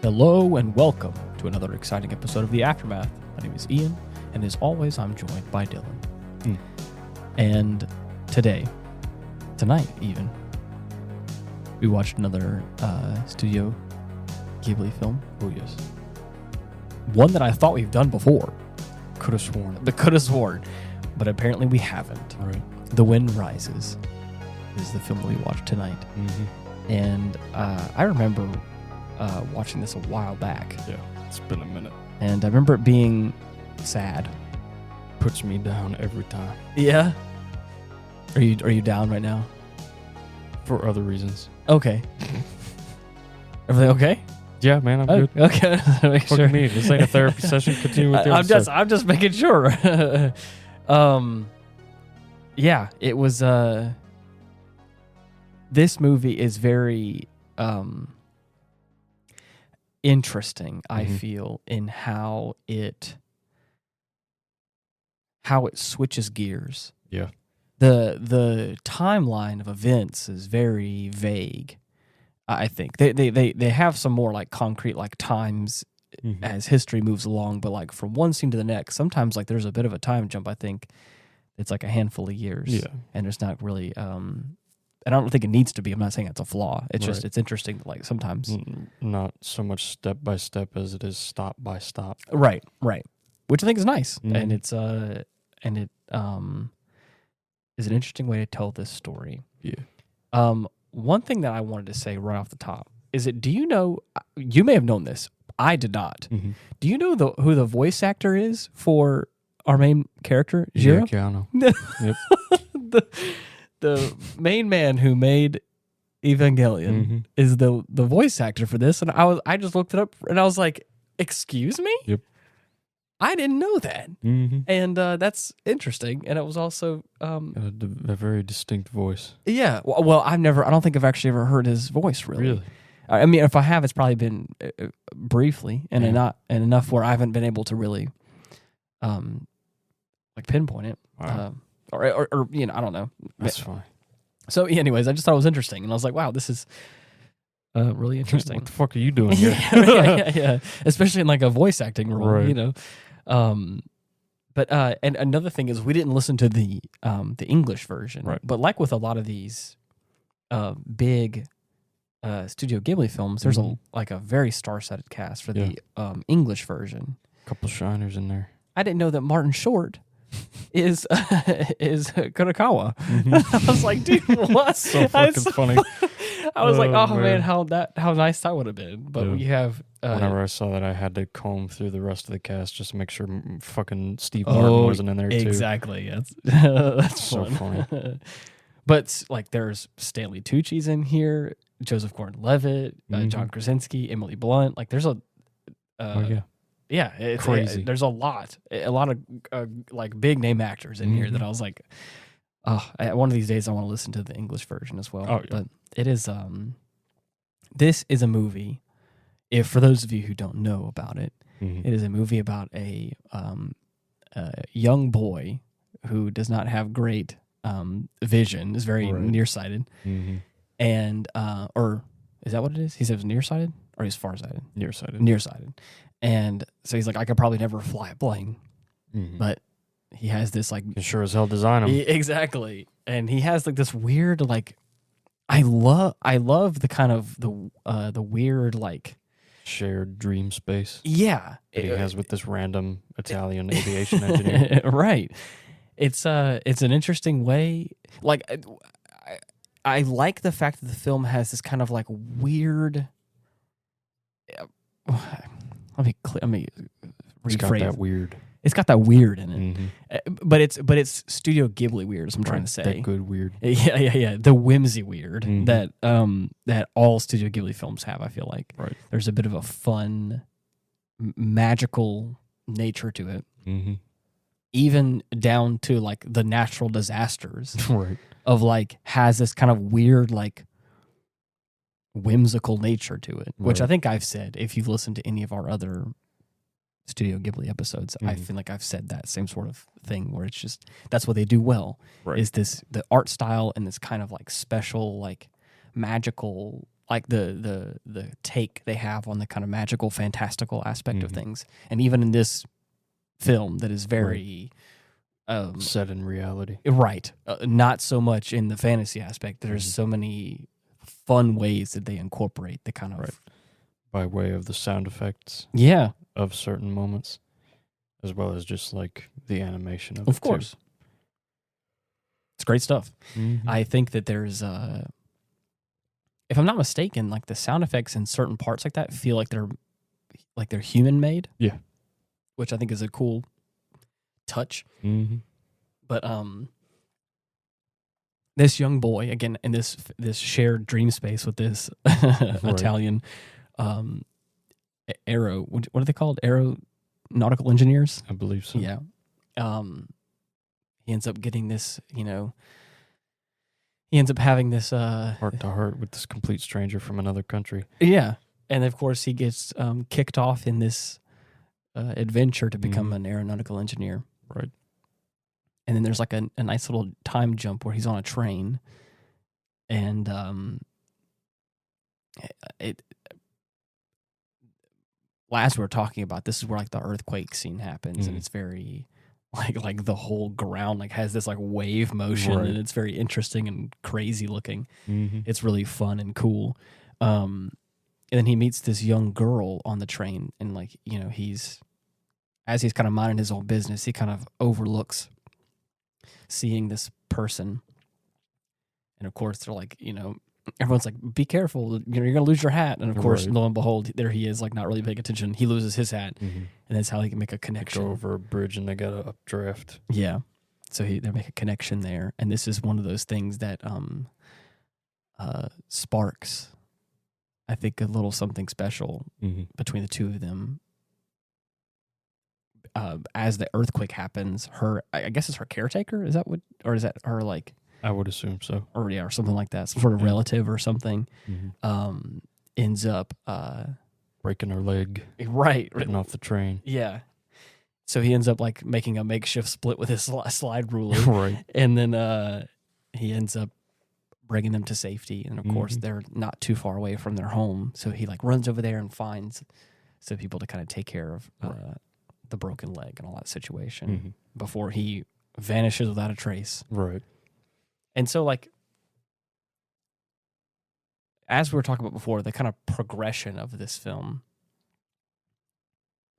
Hello and welcome to another exciting episode of The Aftermath. My name is Ian, and as always, I'm joined by Dylan. And tonight even, we watched another Studio Ghibli film. Oh, yes. One that I thought we've done before. Could have sworn. But apparently we haven't. Right. The Wind Rises is the film that we watched tonight. Mm-hmm. And I remember watching this a while back. Yeah, it's been a minute. And I remember it being sad. Puts me down every time. Yeah? Are you down right now? For other reasons. Okay. Everything okay? Yeah, man, I'm good. Okay. Make Fuck sure. me. This ain't a therapy session. Continue with the episode. I'm just making sure. Yeah, it was this movie is very interesting, I feel, in how it switches gears. Yeah. The timeline of events is very vague. I think they have some more like concrete like times as history moves along, but like from one scene to the next, sometimes like there's a bit of a time jump. I think it's like a handful of years, and it's not really. And I don't think it needs to be. I'm not saying it's a flaw. It's just it's interesting. Like sometimes not so much step by step as it is stop by stop. Right. Which I think is nice, and it's is an interesting way to tell this story. Yeah. One thing that I wanted to say right off the top is that, do you know, you may have known this, I did not. Mm-hmm. Do you know who the voice actor is for our main character, Jiro? Yeah, Yep. The main man who made Evangelion is the voice actor for this, and I just looked it up, and I was like, excuse me? Yep. I didn't know that. Mm-hmm. And that's interesting, and it was also... a very distinct voice. Yeah. Well, I don't think I've actually ever heard his voice, really. Really? I mean, if I have, it's probably been briefly and enough where I haven't been able to really like pinpoint it. Wow. Or you know, I don't know. That's fine. So anyways, I just thought it was interesting, and I was like, wow, this is really interesting. What the fuck are you doing here? yeah. Especially in like a voice acting role, Right. you know. But and another thing is we didn't listen to the English version. Right. But like with a lot of these big Studio Ghibli films, there's a very star-studded cast for the English version. Couple shiners in there. I didn't know that Martin Short is Kurokawa. I was like, dude, what? So fucking funny. I was like, oh man, how nice that would have been. But we have whenever I saw that, I had to comb through the rest of the cast just to make sure fucking Steve Martin wasn't in there too. Exactly. That's so funny. But like, there's Stanley Tucci's in here, Joseph Gordon-Levitt, John Krasinski, Emily Blunt. Like, there's a it's crazy. There's a lot of like big name actors in here that I was like, one of these days I want to listen to the English version as well. Oh, yeah. But it is this is a movie. If for those of you who don't know about it, it is a movie about a young boy who does not have great vision, is very nearsighted, and or is that what it is? He says nearsighted or he's farsighted? Nearsighted. And so he's like, I could probably never fly a plane, but he has this like... You sure as hell design them. Exactly. And he has like this weird like... I love the kind of the weird like... Shared dream space. Yeah. That he has with this random Italian aviation engineer. Right. It's an interesting way. Like, I like the fact that the film has this kind of like weird... Let me rephrase. It's got that weird. It's got that weird in it, but it's Studio Ghibli weird. Is what I'm trying to say. That good weird. Yeah. The whimsy weird that all Studio Ghibli films have. I feel like there's a bit of a fun, magical nature to it, even down to like the natural disasters. Of like has this kind of weird like whimsical nature to it, which I think I've said. If you've listened to any of our other Studio Ghibli episodes, I feel like I've said that same sort of thing where it's just that's what they do well is the art style and this kind of like special like magical like the take they have on the kind of magical, fantastical aspect of things. And even in this film that is very set in reality. Right. Not so much in the fantasy aspect. There's so many fun ways that they incorporate the kind of... By way of the sound effects of certain moments, as well as just like the animation of it. Of course. Too. It's great stuff. I think that there's... if I'm not mistaken, like the sound effects in certain parts like that feel like they're human made. Yeah. Which I think is a cool touch. But this young boy, again, in this shared dream space with this Italian aero, what are they called? Aeronautical engineers? I believe so. Yeah. He ends up getting this, he ends up having this heart to heart with this complete stranger from another country. Yeah. And of course he gets kicked off in this adventure to become an aeronautical engineer. Right. And then there's like a nice little time jump where he's on a train, and as we were talking about, this is where like the earthquake scene happens, and it's very like the whole ground like has this like wave motion, and it's very interesting and crazy looking. It's really fun and cool. And then he meets this young girl on the train, and like he's kind of minding his own business, he kind of overlooks seeing this person, and of course they're like, everyone's like, be careful, you're gonna lose your hat, and of course lo and behold, there he is, like not really paying attention, he loses his hat, and that's how he can make a connection. They go over a bridge and they gotta updraft. Yeah, so they make a connection there, and this is one of those things that sparks, I think, a little something special between the two of them. As the earthquake happens, I guess it's her caretaker. Is that or is that her like? I would assume so. Or something like that. Some sort of relative or something. Ends up breaking her leg. Right. Getting off the train. Yeah. So he ends up like making a makeshift split with his slide ruler. Right. And then he ends up bringing them to safety. And of course, they're not too far away from their home. So he like runs over there and finds some people to kind of take care of the broken leg and all that situation before he vanishes without a trace. Right. And so, like, as we were talking about before, the kind of progression of this film,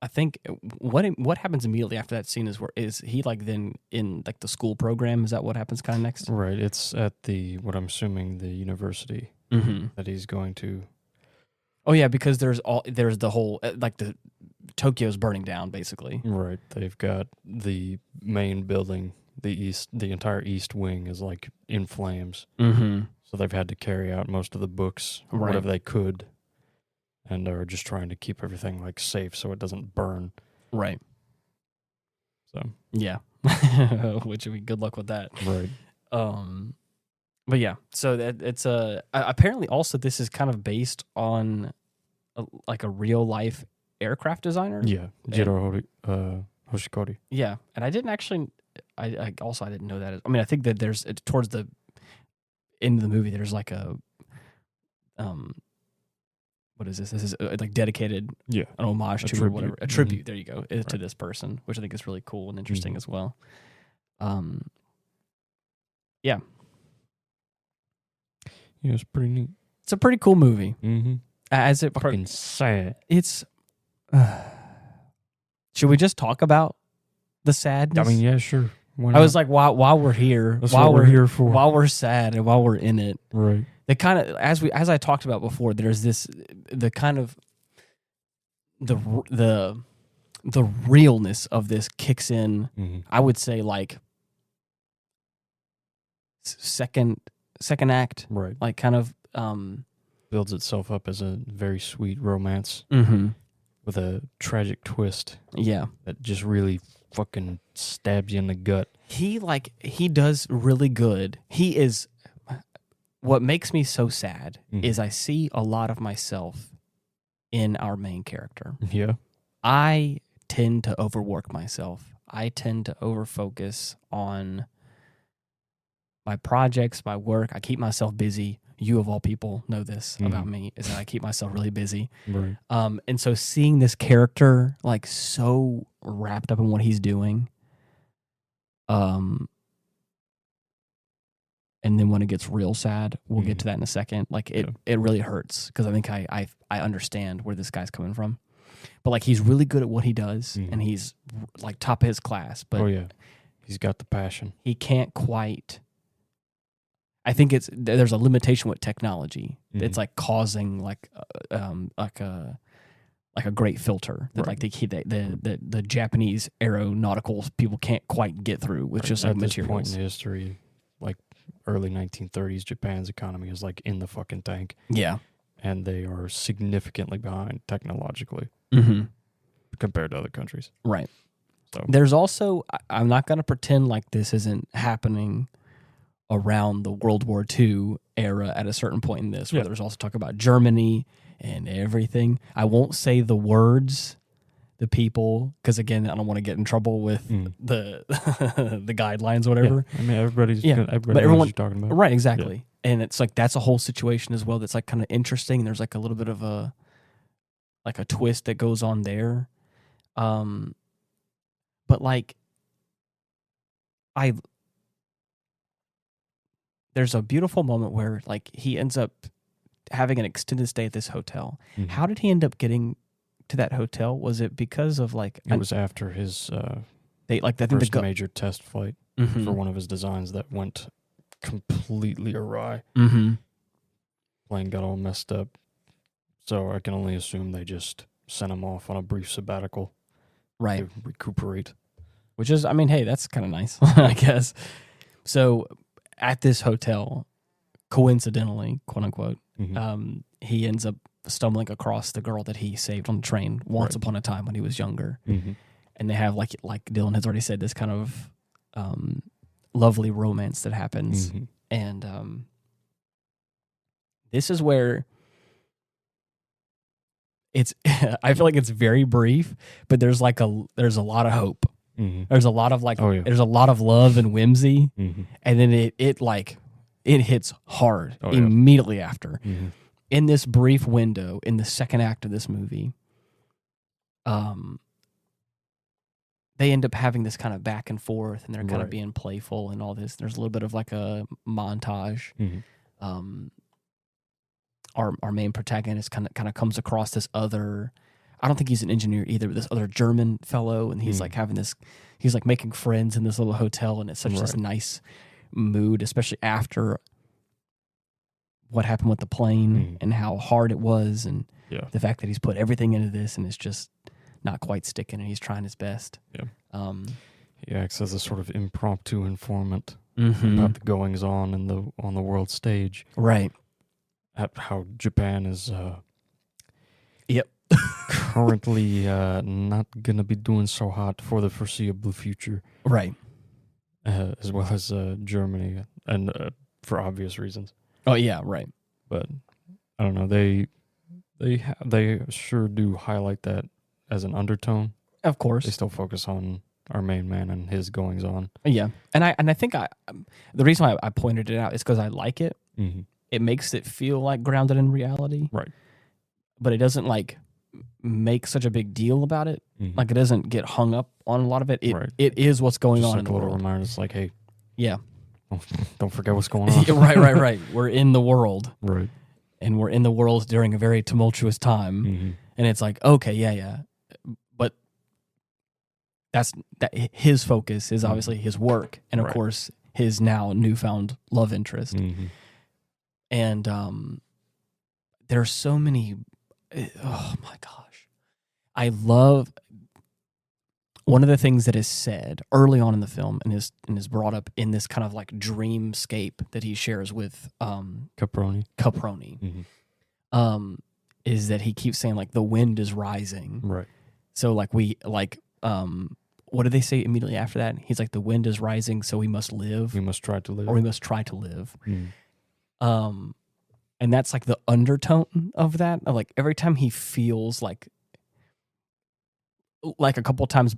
I think what happens immediately after that scene is he like then in like the school program? Is that what happens kind of next? Right. It's at what I'm assuming the university that he's going to. Oh yeah, because there's the whole like the Tokyo's burning down basically. Right. They've got the main building, the entire east wing is like in flames. So they've had to carry out most of the books, whatever they could, and are just trying to keep everything like safe so it doesn't burn. Right. So yeah, which would be good luck with that. Right. But yeah, so it's apparently also this is kind of based on a real life aircraft designer. Yeah, Jiro Hoshikori. Yeah, and I didn't actually. I didn't know that. I mean, I think that there's towards the end of the movie, there's like a what is this? This is like dedicated, an homage to or whatever, a tribute. There you go, to this person, which I think is really cool and interesting as well. Yeah. Yeah, it's pretty neat. It's a pretty cool movie. As it fucking sad. It's. Should we just talk about the sadness? I mean, yeah, sure. I was like, while we're here, while we're sad and while we're in it, right? The kind of as I talked about before, there's the kind of the realness of this kicks in. I would say like second act, right? Like kind of builds itself up as a very sweet romance with a tragic twist. Yeah, that just really fucking stabs you in the gut. He does really good. He is. What makes me so sad is I see a lot of myself in our main character. Yeah, I tend to overwork myself. I tend to overfocus on my projects, my work. I keep myself busy. you of all people know this about me, is that I keep myself really busy. Right. And so seeing this character like so wrapped up in what he's doing, and then when it gets real sad, we'll get to that in a second. Like it really hurts because I think I understand where this guy's coming from. But like he's really good at what he does, and he's like top of his class. But he's got the passion. He can't quite. I think there's a limitation with technology. It's like causing like a great filter that like the Japanese aeronautical people can't quite get through with just like at materials. This point in history, like early 1930s, Japan's economy is like in the fucking tank. Yeah, and they are significantly behind technologically compared to other countries. Right. So there's also, I'm not going to pretend like this isn't happening around the World War II era at a certain point in this, where there's also talk about Germany and everything. I won't say the words, the people, because again, I don't want to get in trouble with the the guidelines or whatever. Yeah. I mean, everybody but knows everyone, what you're talking about. Right, exactly. Yeah. And it's like, that's a whole situation as well that's like kind of interesting. There's like a little bit of a twist that goes on there. But like, there's a beautiful moment where like he ends up having an extended stay at this hotel. How did he end up getting to that hotel? Was it because of like it was after his first major test flight for one of his designs that went completely awry. Plane got all messed up, so I can only assume they just sent him off on a brief sabbatical, right, to recuperate. Which is, I mean, hey, that's kind of nice, I guess. So at this hotel, coincidentally, quote unquote, he ends up stumbling across the girl that he saved on the train once upon a time when he was younger. And they have, like Dylan has already said, this kind of lovely romance that happens. And this is where it's I feel like it's very brief, but there's a lot of hope. There's a lot of there's a lot of love and whimsy, and then it hits hard immediately after. In this brief window, in the second act of this movie, they end up having this kind of back and forth, and they're kind of being playful and all this. There's a little bit of like a montage. Our main protagonist kind of comes across this other, I don't think he's an engineer either, but this other German fellow, and he's like having this, he's like making friends in this little hotel, and it's such this nice mood, especially after what happened with the plane and how hard it was, and the fact that he's put everything into this and it's just not quite sticking, and he's trying his best. He acts as a sort of impromptu informant about the goings on on the world stage. Right. At how Japan is currently not going to be doing so hot for the foreseeable future. Right. As well as Germany, and for obvious reasons. Oh, yeah, right. But I don't know, they sure do highlight that as an undertone. Of course. They still focus on our main man and his goings on. Yeah. And I think the reason why I pointed it out is because I like it. It makes it feel like grounded in reality. Right. But it doesn't like make such a big deal about it. Like it doesn't get hung up on a lot of it. It is what's going on in the world. Just like a little reminder. It's like, hey. Yeah. Don't forget what's going on. Right. We're in the world. Right. And we're in the world during a very tumultuous time. And it's like, okay, yeah. But his focus is obviously his work. And of course, his now newfound love interest. And there's so many, oh my gosh. I love, one of the things that is said early on in the film and is brought up in this kind of like dreamscape that he shares with Caproni, is that he keeps saying like the wind is rising. Right. So like what do they say immediately after that? He's like, the wind is rising, so we must live. We must try to live. Or we must try to live. And that's like the undertone of that. Of like every time he feels like like a couple times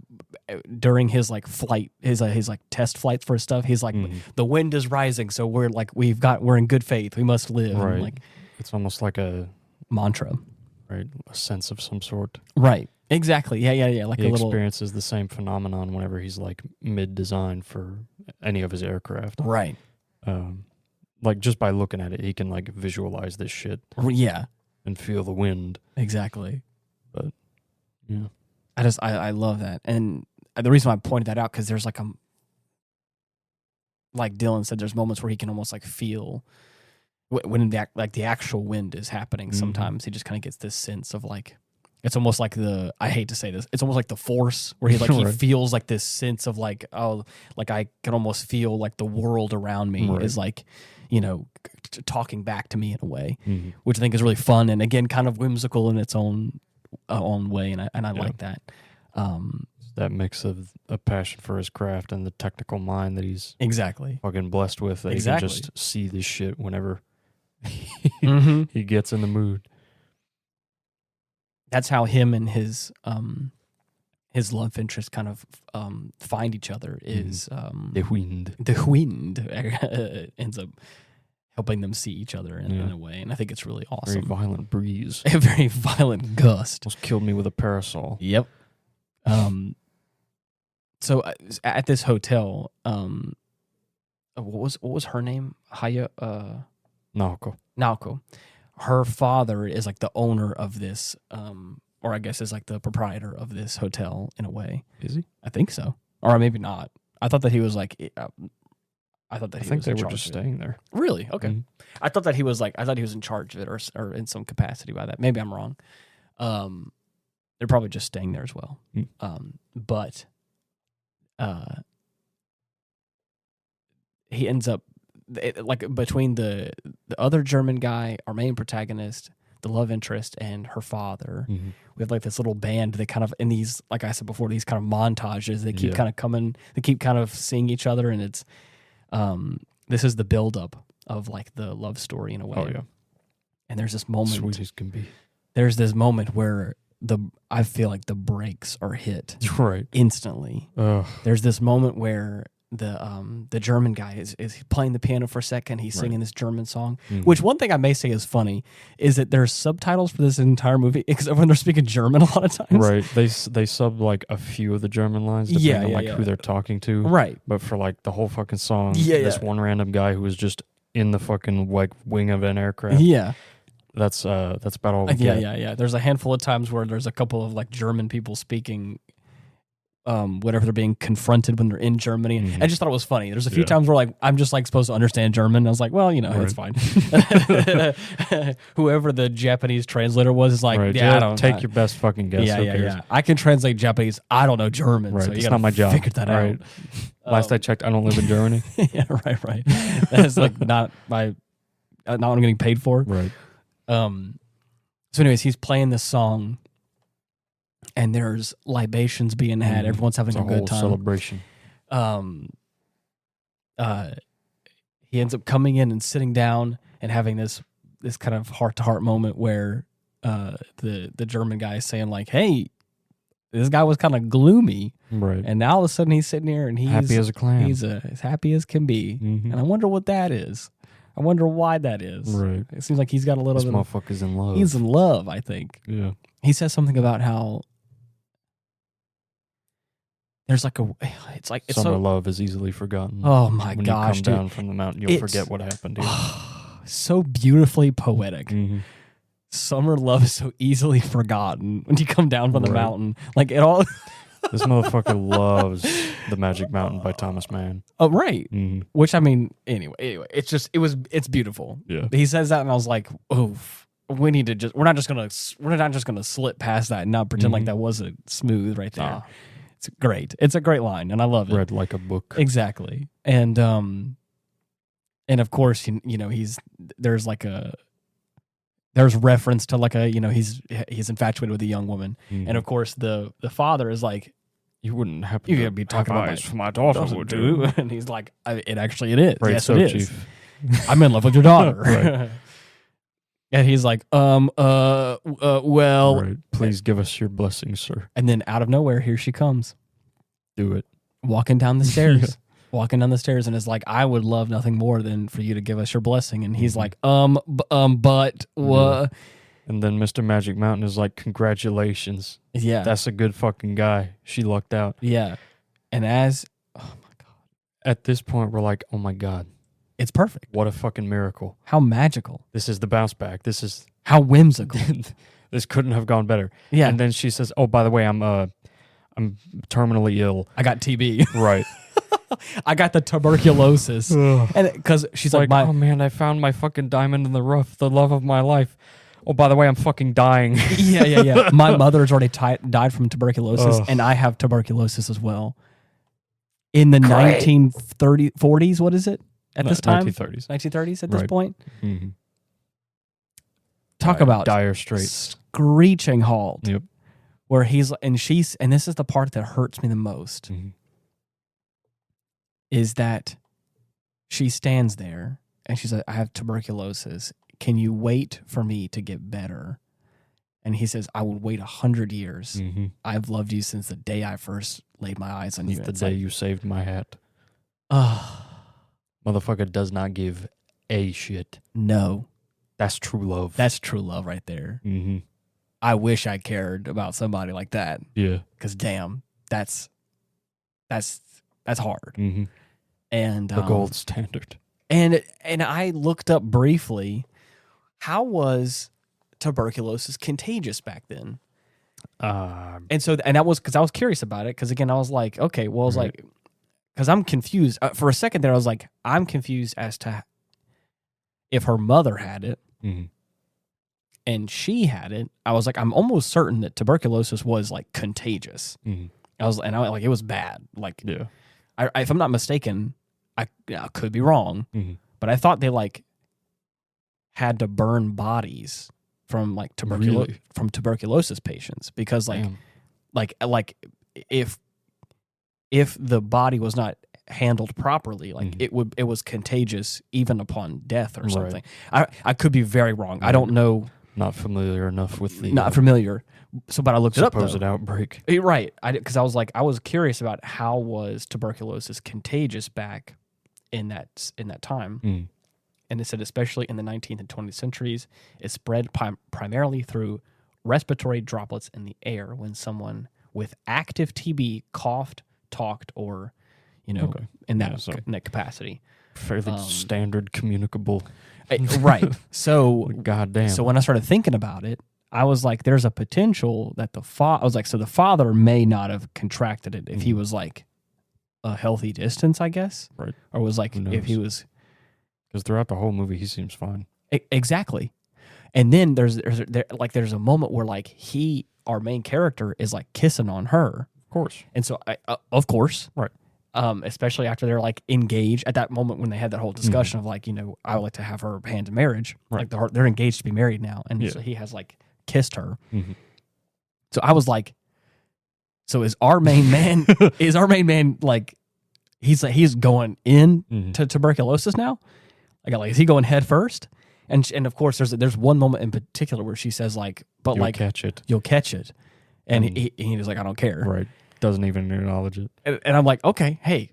during his like flight, his like test flights for his stuff, he's like, the wind is rising, so we're like, we're in good faith, we must live. Right. And, like, it's almost like a mantra, right? A sense of some sort. Right. Exactly. Yeah. Like he a little experiences the same phenomenon whenever he's like mid-design for any of his aircraft. Right. Like just by looking at it, he can like visualize this shit. Yeah. And feel the wind. Exactly. But yeah. I love that. And the reason why I pointed that out, because there's like like Dylan said, there's moments where he can almost like feel when the actual wind is happening. Sometimes he just kind of gets this sense of like, it's almost like I hate to say this, it's almost like the Force, where he like he feels like this sense of like, oh, like I can almost feel like the world around me is like, talking back to me in a way, which I think is really fun and again kind of whimsical in its own way, and I like that. That mix of a passion for his craft and the technical mind that he's fucking blessed with, that he can just see this shit whenever he gets in the mood. That's how him and his love interest kind of find each other. Is the wind ends up helping them see each other in a way, and I think it's really awesome. Very violent breeze, a very violent gust. Almost killed me with a parasol. Yep. So at this hotel, what was her name? Naoko. Her father is like the owner of this, or I guess is like the proprietor of this hotel in a way. Is he? I think so, or maybe not. I thought that he was like. I think they were just staying there. Really? Okay. I thought he was in charge of it, or in some capacity by that. Maybe I'm wrong. They're probably just staying there as well. But he ends up like between the other German guy, our main protagonist, the love interest, and her father. We have like this little band. They kind of, in these, like I said before, these kind of montages. They keep kind of coming. They keep kind of seeing each other, and it's this is the buildup of like the love story in a way. Oh yeah. And there's this moment. Sweet as can be. There's this moment where I feel like the brakes are hit instantly. There's this moment where the German guy is playing the piano for a second. He's singing this German song, which one thing I may say is funny is that there's subtitles for this entire movie, except when they're speaking German a lot of times. Right. They sub like a few of the German lines depending on who they're talking to. Right. But for like the whole fucking song, this one random guy who was just in the fucking like wing of an aircraft. Yeah. That's about all we get. Yeah. There's a handful of times where there's a couple of like German people speaking whatever they're being confronted when they're in Germany. And I just thought it was funny. There's a few times where like I'm just like supposed to understand German. I was like, well, it's fine. Whoever the Japanese translator was is like, I don't take your best fucking guess. Yeah. I can translate Japanese. I don't know German. Right. So it's not my job. Figure that out. Last I checked, I don't live in Germany. Yeah, right. That's like not what I'm getting paid for. Right. So anyways, he's playing this song and there's libations being had. Everyone's having a good time. Celebration. He ends up coming in and sitting down and having this kind of heart-to-heart moment where the German guy is saying like, hey, this guy was kind of gloomy. Right. And now all of a sudden he's sitting here and he's happy as a clam. He's as happy as can be. And I wonder what that is. I wonder why that is. Right. It seems like he's got a little bit. This motherfucker's in love. He's in love, I think. Yeah. He says something about how there's like it's summer love is easily forgotten. Oh my when gosh, you come down from the mountain, you'll forget what happened to you. So beautifully poetic. Summer love is so easily forgotten when you come down from the mountain. Like it all. This motherfucker loves The Magic Mountain by Thomas Mann. Oh, right. Which, I mean, anyway, it's beautiful. Yeah. He says that and I was like, oh, we're not just gonna slip past that and not pretend like that wasn't smooth right there. It's great. It's a great line and I love it. Read like a book. Exactly. And of course, there's reference to like he's infatuated with a young woman, and of course the father is like, you wouldn't happen to be talking about for my daughter, would you? And he's like, it is. Right, yes, so it is. Chief. I'm in love with your daughter. And he's like, well. Right. Please give us your blessing, sir. And then out of nowhere, here she comes. Do it. Walking down the stairs. Walking down the stairs and is like, I would love nothing more than for you to give us your blessing. And he's like, but what? And then Mr. Magic Mountain is like, congratulations. Yeah. That's a good fucking guy. She lucked out. Yeah. And oh my God. At this point, we're like, oh my God. It's perfect. What a fucking miracle. How magical. This is the bounce back. This is... How whimsical. This couldn't have gone better. Yeah. And then she says, oh, by the way, I'm terminally ill. I got TB. Right. I got the tuberculosis. And because she's like, oh man, I found my fucking diamond in the rough, the love of my life. Oh, by the way, I'm fucking dying. Yeah. My mother's already died from tuberculosis, and I have tuberculosis as well. In the 1940s, what is it? At this time? 1930s. 1930s at this point? Mm-hmm. Talk about dire straits. Screeching halt. Yep. Where and this is the part that hurts me the most, is that she stands there and she's like, I have tuberculosis. Can you wait for me to get better? And he says, I would wait 100 years. Mm-hmm. I've loved you since the day I first laid my eyes on you. Since the day you saved my hat. Motherfucker does not give a shit. No. That's true love. That's true love right there. Mm-hmm. I wish I cared about somebody like that. Yeah. Because damn, that's hard. Mm-hmm. And the gold standard. And I looked up briefly, how was tuberculosis contagious back then? And that was because I was curious about it. Because again, I was like, okay, well, I was like, because I'm confused. For a second there, I was like, I'm confused as to if her mother had it and she had it. I was like, I'm almost certain that tuberculosis was like contagious. I was like, it was bad. Like, yeah. If I'm not mistaken, I could be wrong, but I thought they like had to burn bodies from like from tuberculosis patients because like if the body was not handled properly, like it was contagious even upon death or something. I could be very wrong. I don't know. Not familiar enough with the not familiar. So, but I looked it up. Supposed outbreak. Right. Because I was curious about how was tuberculosis contagious back in that time. And it said especially in the 19th and 20th centuries, it spread primarily through respiratory droplets in the air when someone with active TB coughed, talked, or in that capacity. Fairly standard communicable. Right. So goddamn. So when I started thinking about it, I was like, there's a potential that the father may not have contracted it if he was like a healthy distance, I guess. Right. Or was like if he was, because throughout the whole movie he seems fine. Exactly. And then there's a moment where like our main character is like kissing on her. Of course. And so of course. Right. Especially after they're like engaged at that moment when they had that whole discussion of like, I would like to have her hand in marriage. Right. Like they're engaged to be married now. And so he has like kissed her. So I was like, so is our main man like, he's going in to tuberculosis now? Like, is he going head first? And of course there's one moment in particular where she says like, but you'll catch it. And he was like, I don't care. Right. Doesn't even acknowledge it. And I'm like, okay, hey.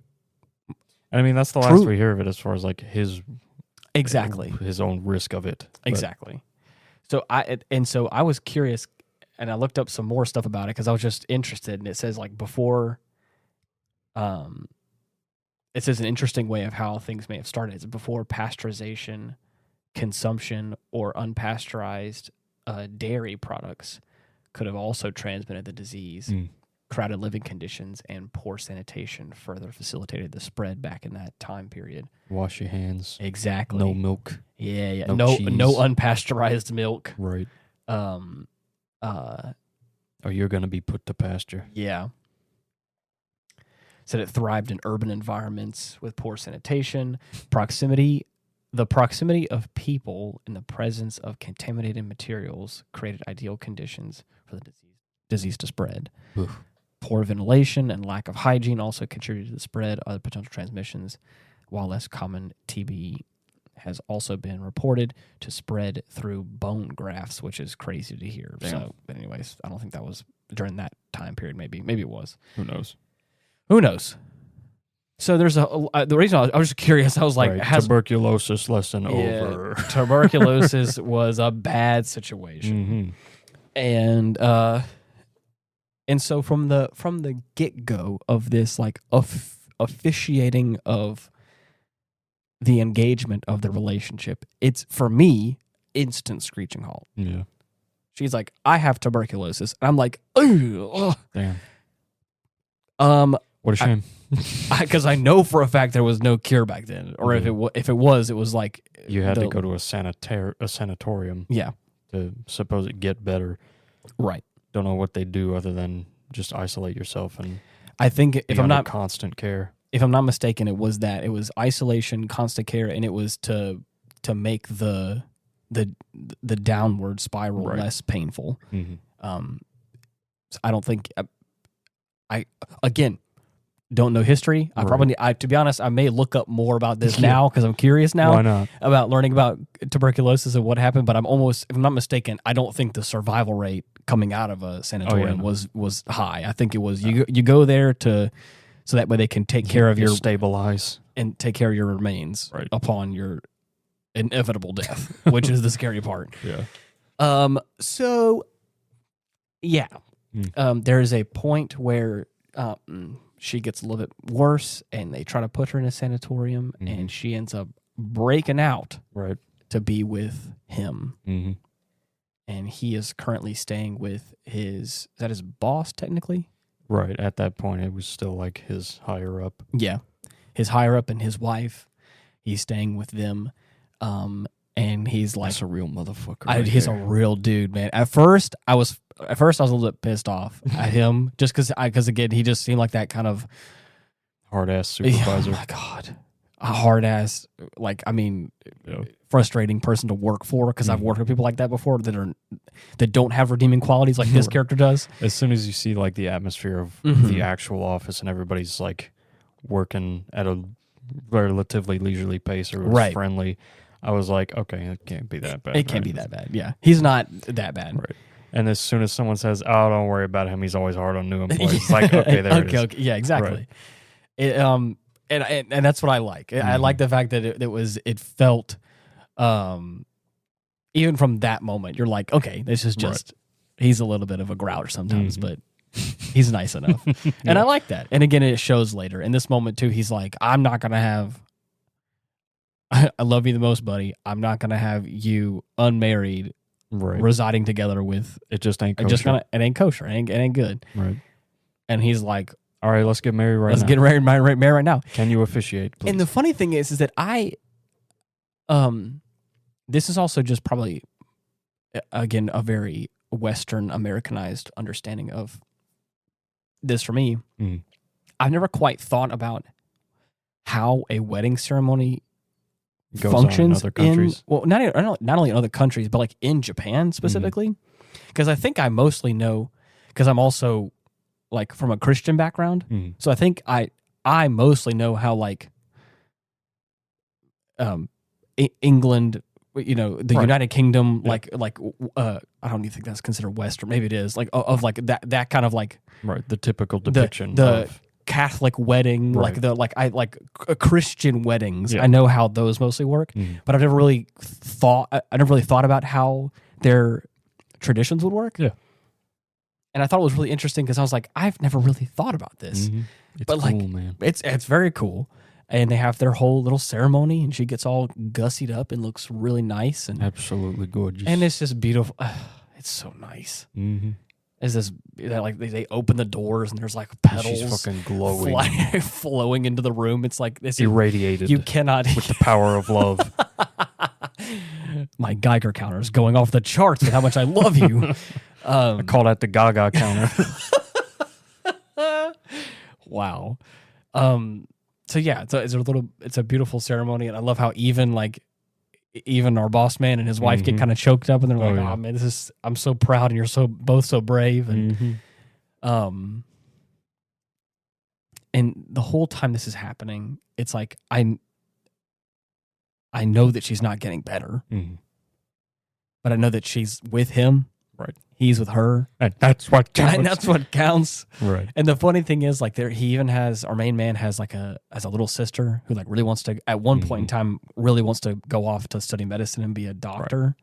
I mean, that's the last we hear of it as far as like his own risk of it. Exactly. So I was curious and I looked up some more stuff about it because I was just interested. And it says like before, it says an interesting way of how things may have started. It's before pasteurization, consumption, or unpasteurized dairy products could have also transmitted the disease. Crowded living conditions and poor sanitation further facilitated the spread back in that time period. Wash your hands. Exactly. No milk. Yeah. No unpasteurized milk. Right. Or you're going to be put to pasture. Yeah. Said it thrived in urban environments with poor sanitation, the proximity of people in the presence of contaminated materials created ideal conditions for the disease to spread. Oof. Poor ventilation and lack of hygiene also contributed to the spread of other potential transmissions, while less common TB has also been reported to spread through bone grafts, which is crazy to hear. Damn. So, anyways, I don't think that was during that time period. Maybe it was. Who knows? Who knows? So there's the reason I was just curious. I was like, right. Tuberculosis lesson over. Tuberculosis was a bad situation, and so from the get go of this, like officiating of the engagement of the relationship, it's for me instant screeching halt. Yeah. She's like, I have tuberculosis, and I'm like, ugh. Damn. What a shame. Because I know for a fact there was no cure back then, or if it was like you had to go to a sanatorium. Yeah. To suppose it get better. Right. Don't know what they do other than just isolate yourself and. I think if I'm not constant care. If I'm not mistaken, it was isolation, constant care, and it was to make the downward spiral less painful. So I don't think I again don't know history. I probably to be honest, I may look up more about this now because I'm curious now. Why not? About learning about tuberculosis and what happened. But I'm almost, if I'm not mistaken, I don't think the survival rate coming out of a sanatorium was high. I think it was you go there so that way they can take care of your stabilize and take care of your remains upon your inevitable death, which is the scary part. Yeah. So yeah. There's a point where she gets a little bit worse, and they try to put her in a sanatorium, and she ends up breaking out to be with him. And he is currently staying with is that his boss, technically? Right. At that point, it was still like his higher up. Yeah. His higher up and his wife. He's staying with them. And he's like... That's a real motherfucker. He's a real dude, man. At first, I was a little bit pissed off at him just because again, he just seemed like that kind of... hard-ass supervisor. Oh, my God. A hard-ass, frustrating person to work for, because I've worked with people like that before that don't have redeeming qualities like this character does. As soon as you see like the atmosphere of the actual office and everybody's like working at a relatively leisurely pace or friendly, I was like, okay, it can't be that bad. It can't be that bad. Yeah, he's not that bad. Right. And as soon as someone says, "Oh, don't worry about him. He's always hard on new employees," it's like, okay, there it is. Okay, yeah, exactly. Right. And that's what I like. I like the fact that it felt, even from that moment, you're like, okay, this is just, he's a little bit of a grouch sometimes, but he's nice enough. And I like that. And again, it shows later. In this moment too, he's like, I'm not going to have, I love you the most, buddy. I'm not going to have you unmarried, residing together with. It just ain't kosher. It ain't kosher. It ain't good. Right. And he's like, all right, let's get married now. Let's get married right now. Can you officiate, please? And the funny thing is that this is also just probably, again, a very Western Americanized understanding of this for me. I've never quite thought about how a wedding ceremony functions in other countries. Not only in other countries, but like in Japan specifically. Because I think I mostly know, because I'm also like from a Christian background. So I think I mostly know how like England, the United Kingdom, I don't even think that's considered Western. Maybe it is, like of like that kind of like the typical depiction of Catholic wedding, like Christian weddings. I know how those mostly work, but I've never really thought about how their traditions would work. Yeah. And I thought it was really interesting because I was like, I've never really thought about this. It's cool, man. It's very cool. And they have their whole little ceremony, and she gets all gussied up and looks really nice and absolutely gorgeous. And it's just beautiful. It's so nice. It's this like they open the doors and there's like petals. She's fucking glowing, flowing into the room. It's like this irradiated. You cannot with the power of love. My Geiger counter is going off the charts with how much I love you. I call that the Gaga counter. Wow. So yeah, it's a beautiful ceremony, and I love how even our boss man and his wife get kind of choked up, and they're like, "Oh man, I'm so proud, and you're both so brave." And and the whole time this is happening, it's like I know that she's not getting better, but I know that she's with him. Right. He's with her. And that's what counts. And that's what counts. Right. And the funny thing is, like, he even has, our main man has like a little sister who like really wants to, at one point in time, really wants to go off to study medicine and be a doctor. Right.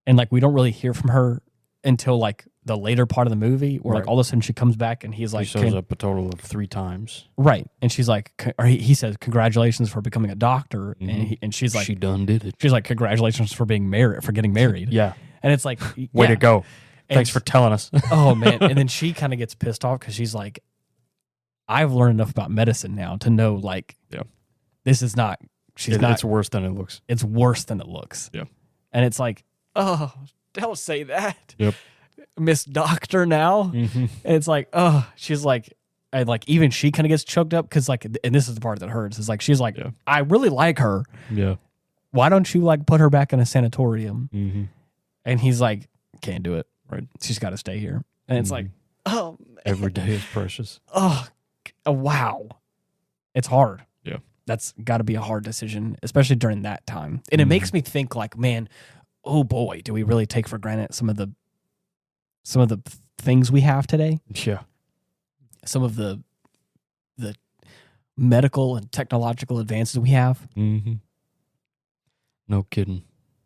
And like, we don't really hear from her until like the later part of the movie where like all of a sudden she comes back and he's like, he shows up a total of 3 times. Right. And she's like, or he says, congratulations for becoming a doctor. And she's like, she done did it. She's like, congratulations for being married, for getting married. Yeah. And it's like, way to go. Thanks for telling us. Oh, man. And then she kind of gets pissed off because she's like, I've learned enough about medicine now to know, like, this is not, it's worse than it looks. It's worse than it looks. Yeah. And it's like, oh, don't say that. Yep. Miss Doctor now. And it's like, oh, she's like, and like, even she kind of gets choked up because, like, and this is the part that hurts. Is like, she's like, I really like her. Yeah. Why don't you, like, put her back in a sanatorium? And he's like, can't do it. Right. She's got to stay here. And it's like, oh, man. Every day is precious. Oh, wow. It's hard. Yeah. That's got to be a hard decision, especially during that time. And it makes me think like, man, oh boy, do we really take for granted some of the things we have today? Yeah. Some of the medical and technological advances we have. No kidding.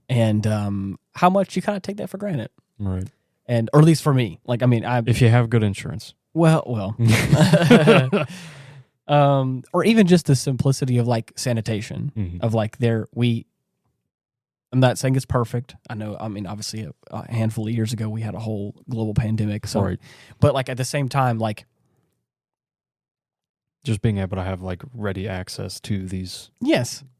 And how much you kind of take that for granted. Right. And, or at least for me, like, I mean, if you have good insurance. Well. Or even just the simplicity of like sanitation of like I'm not saying it's perfect. I know, I mean, obviously a handful of years ago we had a whole global pandemic. So, but like at the same time, like just being able to have like ready access to these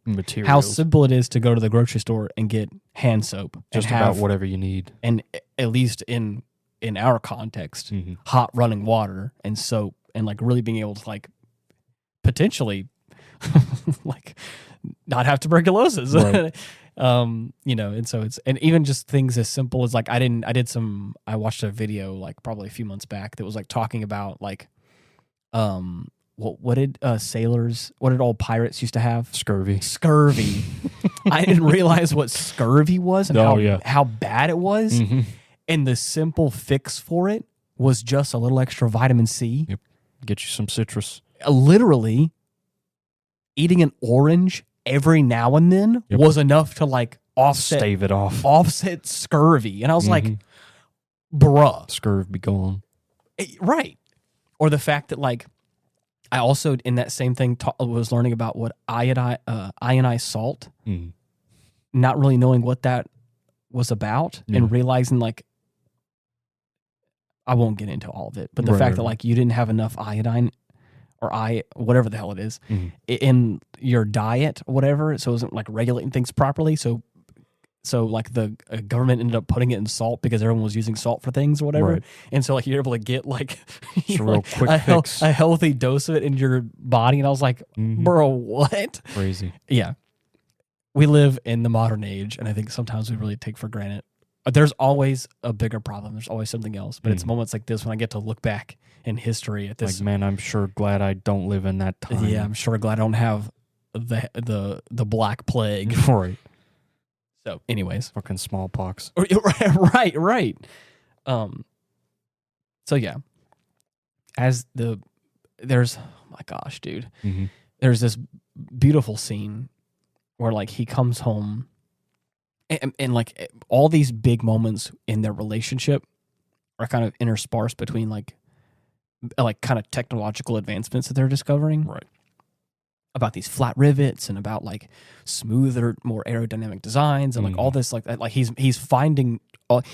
materials. How simple it is to go to the grocery store and get hand soap. Just about whatever you need. And at least in our context, hot running water and soap and like really being able to like potentially like not have tuberculosis. Right. You know, and so and even just things as simple as like I watched a video like probably a few months back that was like talking about like what did all pirates used to have? Scurvy. I didn't realize what scurvy was and how bad it was. And the simple fix for it was just a little extra vitamin C. Yep. Get you some citrus. Literally eating an orange every now and then was enough to like stave it off. Offset scurvy. And I was like, bruh. Scurv be gone. Right. Or the fact that like, I also, in that same thing, was learning about what ionized salt, not really knowing what that was about, and realizing, like, I won't get into all of it, but the fact that, like, you didn't have enough iodine or whatever the hell it is, in your diet, whatever, so it wasn't, like, regulating things properly, so like the government ended up putting it in salt because everyone was using salt for things or whatever. And so like you're able to get like, real quick fix. A healthy dose of it in your body. And I was like, bro, what? Crazy. Yeah. We live in the modern age. And I think sometimes we really take for granted. There's always a bigger problem. There's always something else. But it's moments like this when I get to look back in history at this. Like, man, I'm sure glad I don't live in that time. Yeah, I'm sure glad I don't have the Black Plague. Right. So, anyways, fucking smallpox. Right. So yeah, there's oh my gosh, dude, there's this beautiful scene where like he comes home, and like all these big moments in their relationship are kind of interspersed between like kind of technological advancements that they're discovering. Right. About these flat rivets and about like smoother, more aerodynamic designs and like all this like he's finding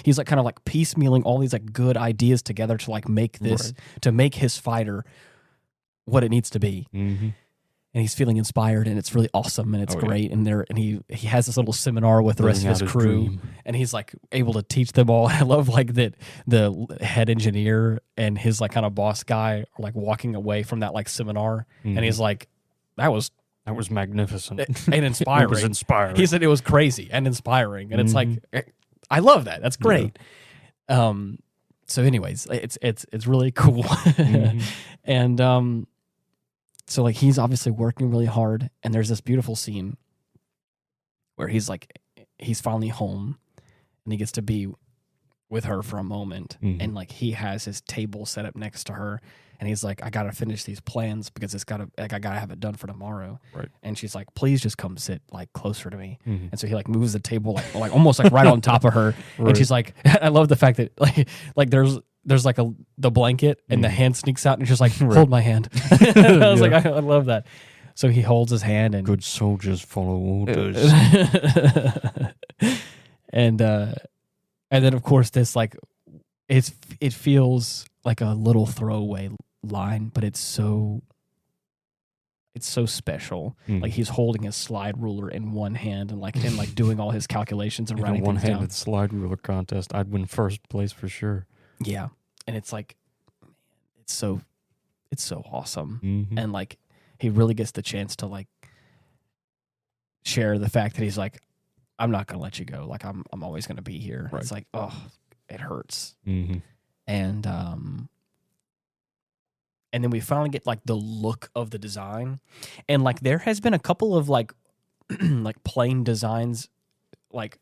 he's like kind of like piecemealing all these like good ideas together to like make this to make his fighter what it needs to be. And he's feeling inspired and it's really awesome and it's great. And he has this little seminar with the rest of his crew and he's like able to teach them all. I love like that the head engineer and his like kind of boss guy are like walking away from that like seminar and he's like, That was magnificent and inspiring. It was inspiring. He said it was crazy and inspiring, and it's like I love that. That's great. So, anyways, it's really cool, and so like he's obviously working really hard, and there's this beautiful scene where he's finally home and he gets to be with her for a moment, and like he has his table set up next to her, and he's like, I gotta finish these plans because I gotta have it done for tomorrow. Right. And she's like, please just come sit like closer to me. And so he like moves the table like almost like right on top of her, and she's like, I love the fact that like there's like the blanket and the hand sneaks out and she's like, hold my hand. I was like, I love that. So he holds his hand, and good soldiers follow orders. And then of course this like it feels like a little throwaway line, but it's so special. Like he's holding his slide ruler in one hand and doing all his calculations and writing things down. One-handed slide ruler contest, I'd win first place for sure. Yeah, and it's like it's so awesome, and like he really gets the chance to like share the fact that he's like, I'm not gonna let you go. Like I'm always gonna be here. Right. It's like, oh, it hurts. And then we finally get like the look of the design, and like there has been a couple of like like plane designs, like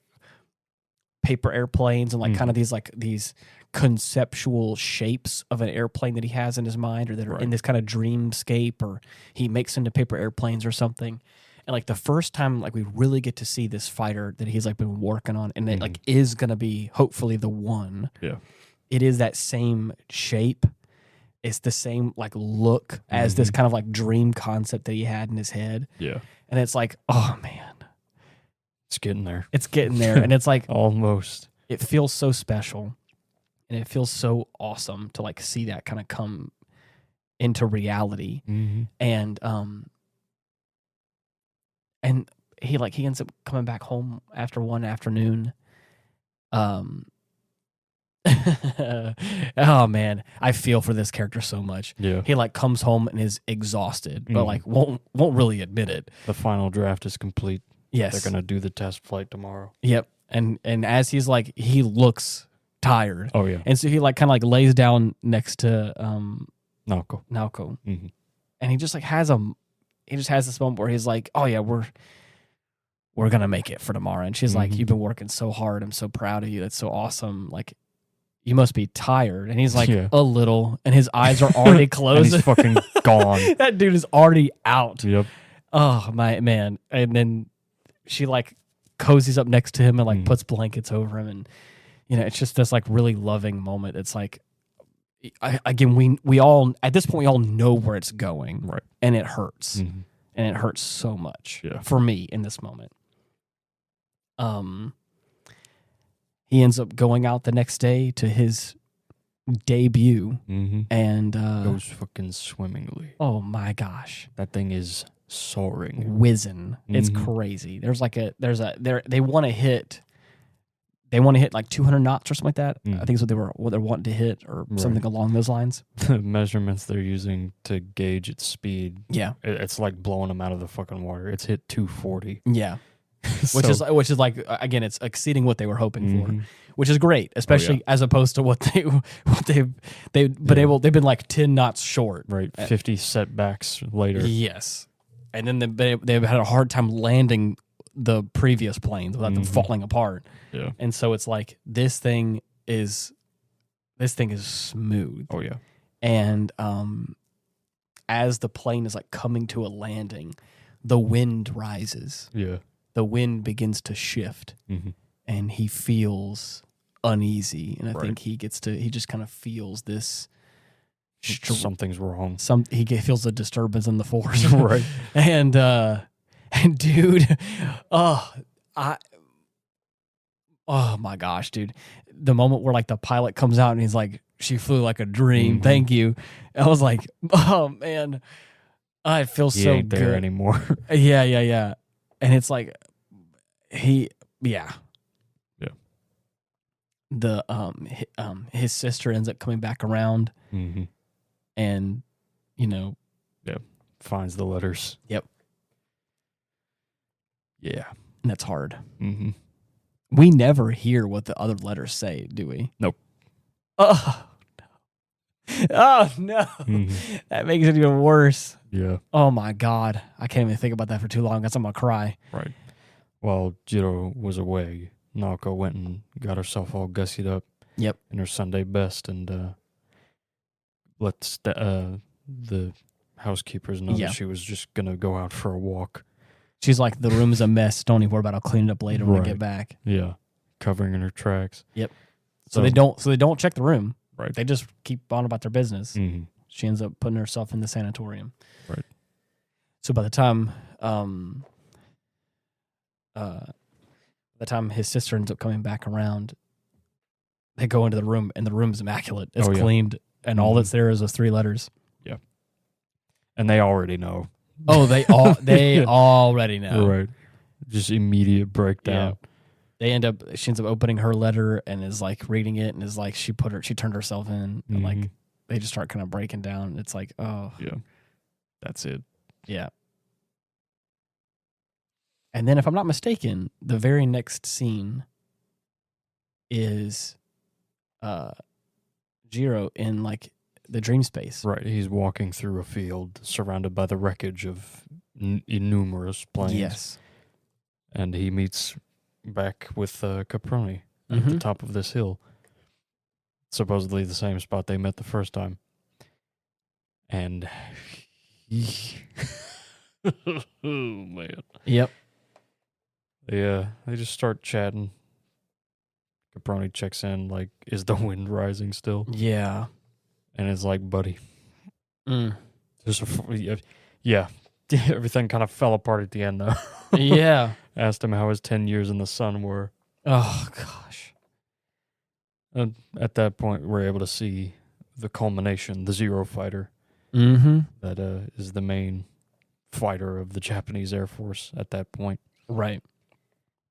paper airplanes, and like kind of these conceptual shapes of an airplane that he has in his mind, or that are in this kind of dreamscape, or he makes into paper airplanes or something. And like the first time like we really get to see this fighter that he's like been working on, and it like is gonna be hopefully the one. Yeah. It is that same shape. It's the same like look as this kind of like dream concept that he had in his head. Yeah. And it's like, oh man. It's getting there. It's getting there. And it's like almost. It feels so special. And it feels so awesome to like see that kind of come into reality. And he ends up coming back home after one afternoon. Oh man, I feel for this character so much. Yeah. He like comes home and is exhausted, but like won't really admit it. The final draft is complete. Yes. They're gonna do the test flight tomorrow. Yep. And as he's like, he looks tired. Oh yeah. And so he like kind of like lays down next to Naoko. And he just like has this moment where he's like, oh yeah, we're gonna make it for tomorrow. And she's like, you've been working so hard. I'm so proud of you. That's so awesome. Like, you must be tired. And he's like, a little. And his eyes are already closed. And he's fucking gone. That dude is already out. Yep. Oh, my man. And then she like cozies up next to him and like puts blankets over him. And, you know, it's just this like really loving moment. It's like, we all, at this point, we all know where it's going. Right. And it hurts. And it hurts so much for me in this moment. He ends up going out the next day to his debut, and goes fucking swimmingly. Oh my gosh, that thing is soaring, whizzing. It's crazy. They want to hit like 200 knots or something like that. I think is what they're wanting to hit, or something along those lines. The measurements they're using to gauge its speed, it's like blowing them out of the fucking water. It's hit 240. Yeah. Which is like, again, it's exceeding what they were hoping for, which is great, especially as opposed to what they've been like 10 knots short, right? 50 setbacks later. Yes, and then they've had a hard time landing the previous planes without them falling apart. Yeah, and so it's like this thing is smooth. Oh yeah, and as the plane is like coming to a landing, the wind rises. Yeah. The wind begins to shift, and he feels uneasy. And I think he just kind of feels this. Something's wrong. He feels a disturbance in the force. Right. And dude, oh my gosh, dude. The moment where like the pilot comes out and he's like, she flew like a dream. Thank you. I was like, oh man, I feel he so ain't good. there anymore. Yeah. And it's like the his sister ends up coming back around, and finds the letters. Yep. Yeah, and that's hard. We never hear what the other letters say, do we? Nope. Oh no, that makes it even worse. Yeah. Oh my God, I can't even think about that for too long. That's I'm gonna cry. Right. while Jiro was away, Naoko went and got herself all gussied up. Yep. In her Sunday best, and let the housekeepers know that she was just gonna go out for a walk. She's like, the room is a mess. Don't even worry about it. I'll clean it up later when I get back. Yeah, covering in her tracks. Yep. So they don't check the room. Right. They just keep on about their business. Mm-hmm. She ends up putting herself in the sanatorium. Right. So by the time his sister ends up coming back around, they go into the room, and the room's immaculate. It's cleaned, and all that's there is those 3 letters. Yeah. And they already know. Oh, they already know. Right. Just immediate breakdown. Yeah. She ends up opening her letter and is like reading it, and is like she turned herself in, and like they just start kind of breaking down. It's like, oh. Yeah. That's it. Yeah. And then if I'm not mistaken, the very next scene is Jiro in like the dream space. Right. He's walking through a field surrounded by the wreckage of numerous planes. Yes. And he meets back with Caproni at the top of this hill. Supposedly the same spot they met the first time. And oh man. Yep. Yeah, they just start chatting. Caproni checks in, like, is the wind rising still? Yeah. And it's like, buddy. Yeah. Everything kind of fell apart at the end, though. Yeah. Asked him how his 10 years in the sun were. Oh, gosh. And at that point, we're able to see the culmination, the Zero fighter. That is the main fighter of the Japanese Air Force at that point. Right.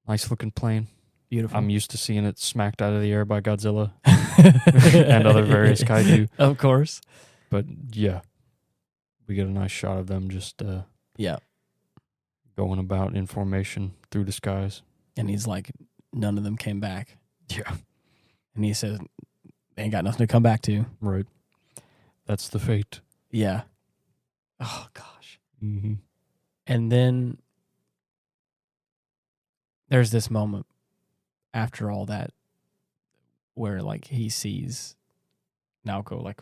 Nice looking plane. Beautiful. I'm used to seeing it smacked out of the air by Godzilla and other various kaiju. Of course. But yeah, we get a nice shot of them just going about in formation through the skies. And he's like, none of them came back. Yeah. And he says, they ain't got nothing to come back to. Right. That's the fate. Yeah. Oh, gosh. Mm-hmm. And then there's this moment after all that where like he sees Naoko like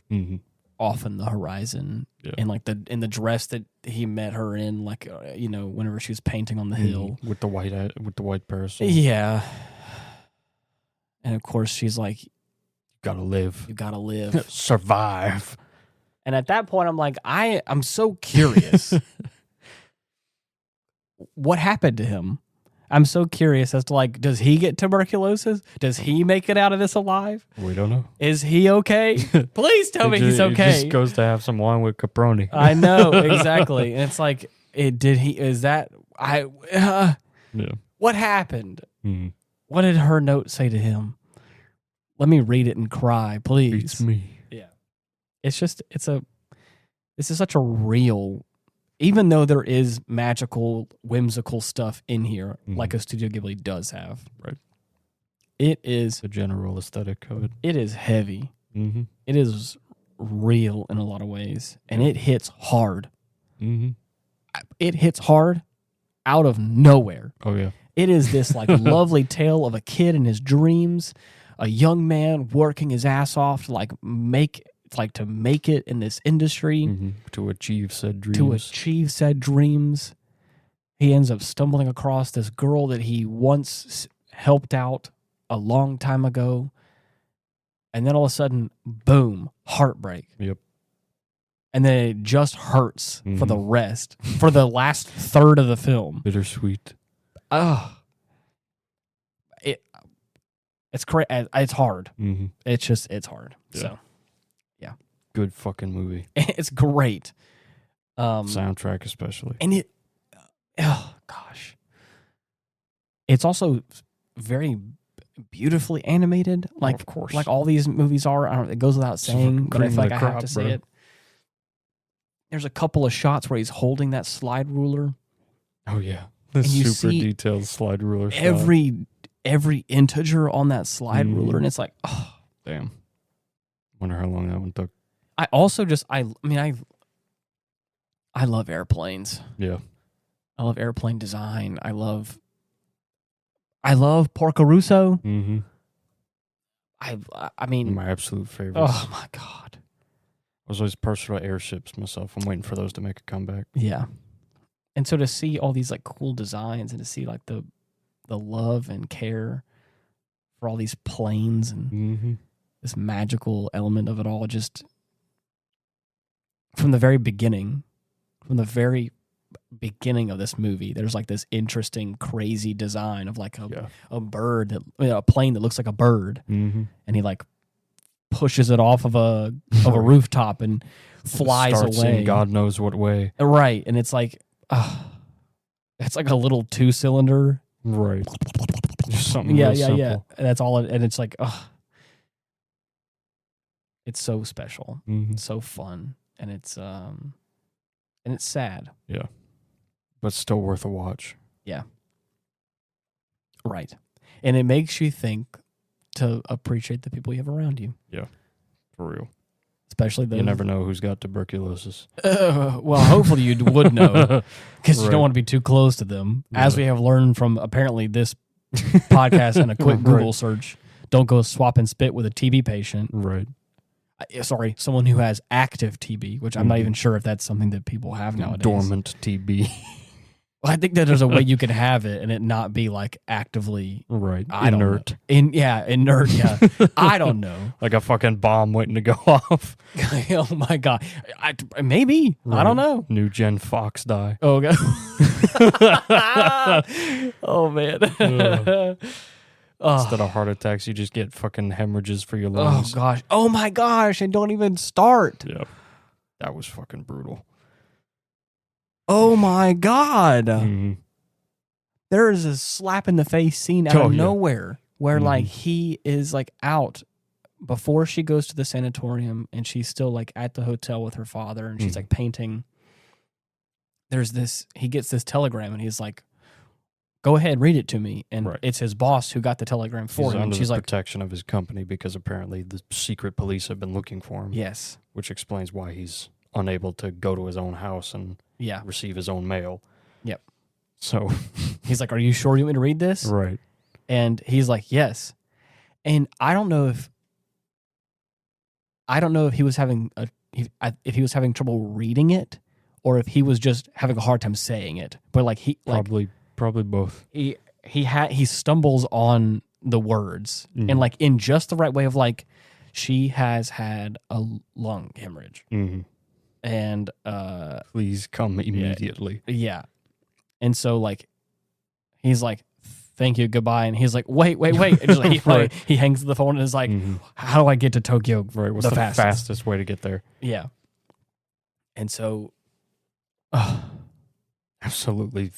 off in the horizon in like in the dress that he met her in, like whenever she was painting on the hill with the white parasol. Yeah. And of course she's like, you gotta live. Survive. And at that point I'm like, I'm so curious. What happened to him? I'm so curious as to like, does he get tuberculosis? Does he make it out of this alive? We don't know. Is he okay? Please tell me he's okay. He just goes to have some wine with Caproni. I know, exactly. And it's like, what happened? Mm. What did her note say to him? Let me read it and cry, please. It's me. Yeah. This is such a real, even though there is magical, whimsical stuff in here, like a Studio Ghibli does have. Right. It is the general aesthetic of it. It is heavy. Mm-hmm. It is real in a lot of ways, and it hits hard. Mm-hmm. It hits hard out of nowhere. Oh yeah. It is this like lovely tale of a kid and his dreams, a young man working his ass off to make it in this industry, to achieve said dreams. He ends up stumbling across this girl that he once helped out a long time ago, and then all of a sudden, boom, heartbreak. Yep. And then it just hurts for the rest, for the last third of the film. Bittersweet. Oh, it's crazy. It's hard. Mm-hmm. It's hard. Yeah. So, yeah, good fucking movie. It's great. Soundtrack especially, and oh gosh, it's also very beautifully animated. Like, of course, like all these movies are. It goes without saying, but I feel like I have to say it. There's a couple of shots where he's holding that slide ruler. Oh yeah, the super detailed slide ruler. Every integer on that slide ruler, and it's like, oh damn. Wonder how long that one took. I also I love airplanes. Yeah, I love airplane design. I love I love Porco Rosso. Mm-hmm. I mean, My absolute favorites. oh my God. I was always partial to airships myself. I'm waiting for those to make a comeback. Yeah. And so to see all these like cool designs and to see like the love and care for all these planes and this magical element of it all, just from the very beginning of this movie, there's like this interesting, crazy design of like a bird, a plane that looks like a bird, and he like pushes it off of a rooftop and flies Starts away. in God knows what way. Right, and it's like it's like a little 2-cylinder. Right. Just something real simple. Yeah. And that's all and it's like, it's so special. It's so fun. And it's sad. Yeah. But still worth a watch. Yeah. Right. And it makes you think to appreciate the people you have around you. Yeah. For real. Especially those. You never know who's got tuberculosis. Well, hopefully you would know, because you don't want to be too close to them. Yeah. As we have learned from apparently this podcast and a quick Google search, don't go swap and spit with a TB patient. Right. Sorry, someone who has active TB, which I'm not even sure if that's something that people have nowadays. Dormant TB. Well, I think that there's a way you could have it and it not be like actively inert. Inert. Yeah, I don't know. Like a fucking bomb waiting to go off. Oh my God, maybe I don't know. New gen Fox die. Oh God. Oh man. Instead of heart attacks, you just get fucking hemorrhages for your lungs. Oh gosh. Oh my gosh. And don't even start. Yeah. That was fucking brutal. Oh my God. Mm-hmm. There is a slap in the face scene out of nowhere where like he is like out before she goes to the sanatorium and she's still like at the hotel with her father and she's like painting. He gets this telegram and he's like, go ahead, read it to me. And it's his boss who got the telegram for him. Under she's the like, protection of his company because apparently the secret police have been looking for him. Yes. Which explains why he's unable to go to his own house and receive his own mail. Yep. So he's like, are you sure you want me to read this? Right. And he's like, yes. And I don't know if he was having if he was having trouble reading it or if he was just having a hard time saying it. But like Probably both. He stumbles on the words and like in just the right way of like, she has had a lung hemorrhage and please come immediately. Yeah. And so like he's like, thank you, goodbye, and he's like, wait and just like, he hangs the phone and is like, how do I get to Tokyo? Right. What's the fastest way to get there? Yeah. And so absolutely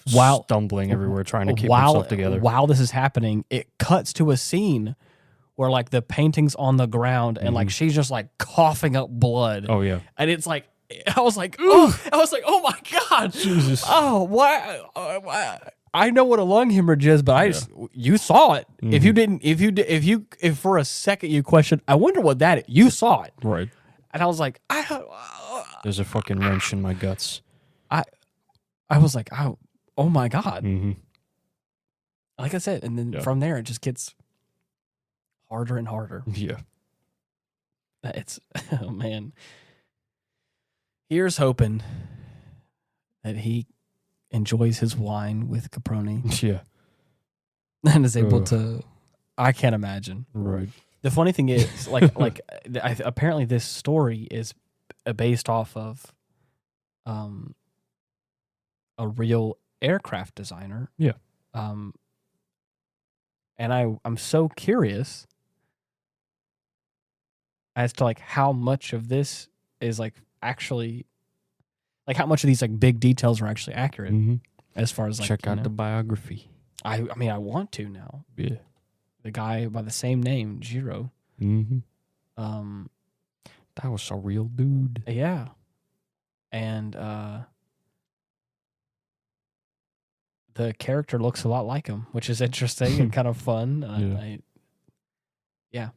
stumbling everywhere trying to keep himself together. While this is happening, it cuts to a scene where like the painting's on the ground and like she's just like coughing up blood. Oh yeah. And it's like I was like, oh my God. Jesus. Oh, why? I know what a lung hemorrhage is, but you saw it. If for a second you questioned, I wonder what that is. You saw it. Right. And I was like, there's a fucking wrench in my guts. I was like, oh my God. Like I said, and then from there, it just gets harder and harder. Yeah. It's, oh man. Here's hoping that he enjoys his wine with Caproni. Yeah. And is able to, I can't imagine. Right. The funny thing is, apparently this story is based off of a real aircraft designer. Yeah. And I'm so curious as to like how much of this is like actually, like how much of these like big details are actually accurate as far as like check out the biography. I mean I want to now. Yeah. The guy by the same name, Jiro. That was a real dude. Yeah. And the character looks a lot like him, which is interesting and kind of fun. Yeah.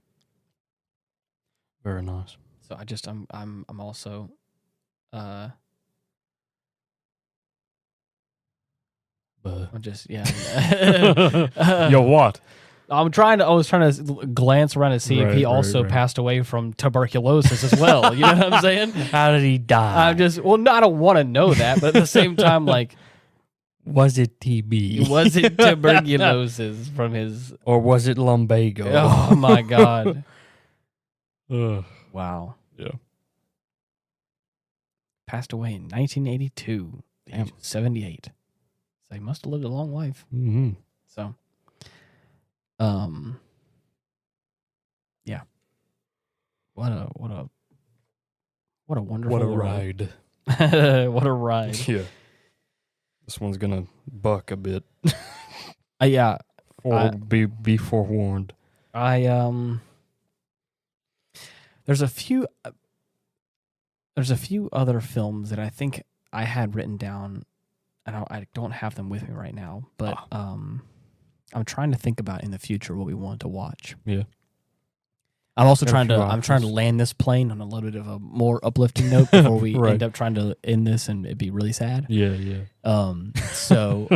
Very nice. So I'm also I'm just Yo, I what? was trying to glance around to see if he also passed away from tuberculosis as well. You know what I'm saying? How did he die? I don't want to know that, but at the same time, like, was it TB? was it tuberculosis from his, or was it lumbago? oh my God. Wow. Yeah. Passed away in 1982, the age of 78. So he must have lived a long life. Mm-hmm. So, yeah. What a wonderful What a world. ride. What a ride. Yeah. This one's gonna buck a bit. Yeah. Be forewarned. There's a few other films that I think I had written down, and I don't have them with me right now, but I'm trying to think about in the future what we want to watch. Yeah. I'm also trying to land this plane on a little bit of a more uplifting note before we end up trying to end this and it'd be really sad. Yeah. So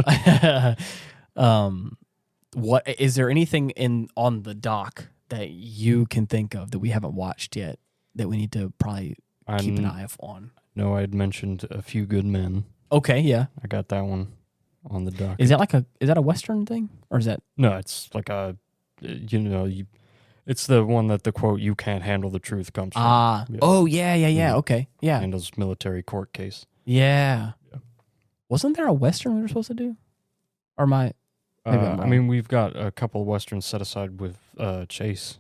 what is there anything on the dock that you can think of that we haven't watched yet that we need to probably keep an eye on? No, I had mentioned A Few Good Men. Okay, yeah. I got that one on the dock. Is that a Western thing? Or is that No, it's like it's the one that the quote "you can't handle the truth" comes from. Yeah. Oh yeah. Mhm. Okay. Yeah. Handles military court case. Yeah. Yeah. Wasn't there a Western we were supposed to do? Or maybe I'm wrong. I mean, we've got a couple of Westerns set aside with Chase.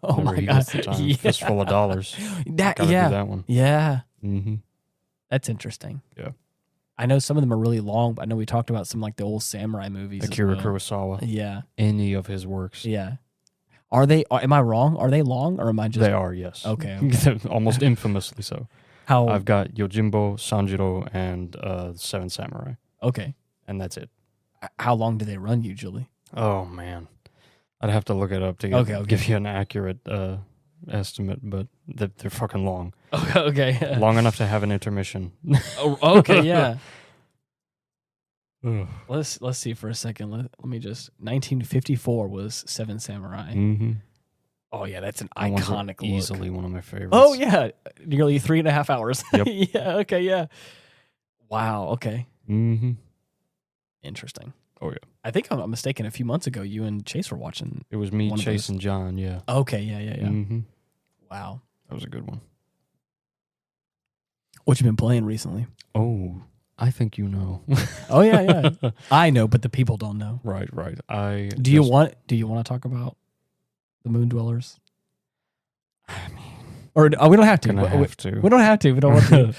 Oh Whenever my he God. gets the time. Yeah. Fistful of Dollars. Gotta do that one. Yeah. Mm-hmm. That's interesting. Yeah. I know some of them are really long, but I know we talked about some like the old samurai movies. Akira as well. Kurosawa. Yeah. Any of his works. Yeah. Am I wrong? Are they long or am I just... They are, yes. Okay. Almost infamously so. How... I've got Yojimbo, Sanjiro, and Seven Samurai. Okay. And that's it. How long do they run usually? Oh, man. I'd have to look it up to give you an accurate estimate, but they're fucking long. Okay. Long enough to have an intermission. Okay, yeah. Let's see for a second. Let me just... 1954 was Seven Samurai. Mm-hmm. Oh, yeah, that's an iconic look. Easily one of my favorites. Oh, yeah. Nearly 3.5 hours. Yep. Yeah, okay, yeah. Wow, okay. Mm-hmm. Interesting. Oh, yeah. I think I'm not mistaken. A few months ago, you and Chase were watching. It was me, Chase, and John, yeah. Okay, yeah. Mm-hmm. Wow. That was a good one. What you been playing recently? Oh, I think you know. Oh, yeah. I know, but the people don't know. Right. Do you want to talk about the Moon Dwellers? I mean... Or we don't have to. We don't have to. We don't want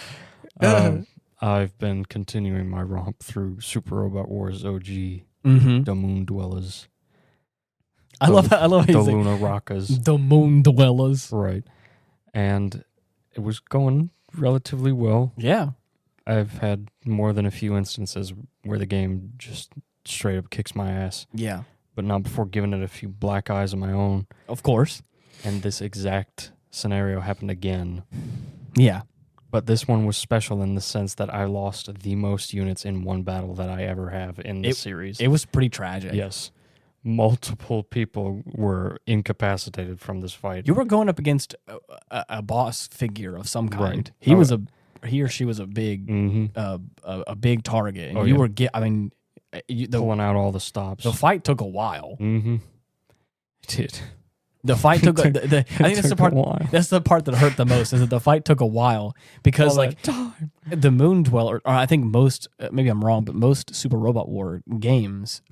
to. I've been continuing my romp through Super Robot Wars OG, mm-hmm. The Moon Dwellers. I love the saying, Luna Rockers. The Moon Dwellers. Right. And it was going relatively well. Yeah. I've had more than a few instances where the game just straight up kicks my ass. Yeah. But not before giving it a few black eyes of my own. Of course. And this exact scenario happened again. Yeah. But this one was special in the sense that I lost the most units in one battle that I ever have in this series. It was pretty tragic. Yes. Multiple people were incapacitated from this fight. You were going up against a boss figure of some kind. Right. He or she was a big, a big target, and were pulling out all the stops. The fight took a while. Mm-hmm. It did. The fight took. I think that's the part. That's the part that hurt the most. Is that the fight took a while because the Moon Dweller. Or I think most. Maybe I'm wrong, but most Super Robot War games,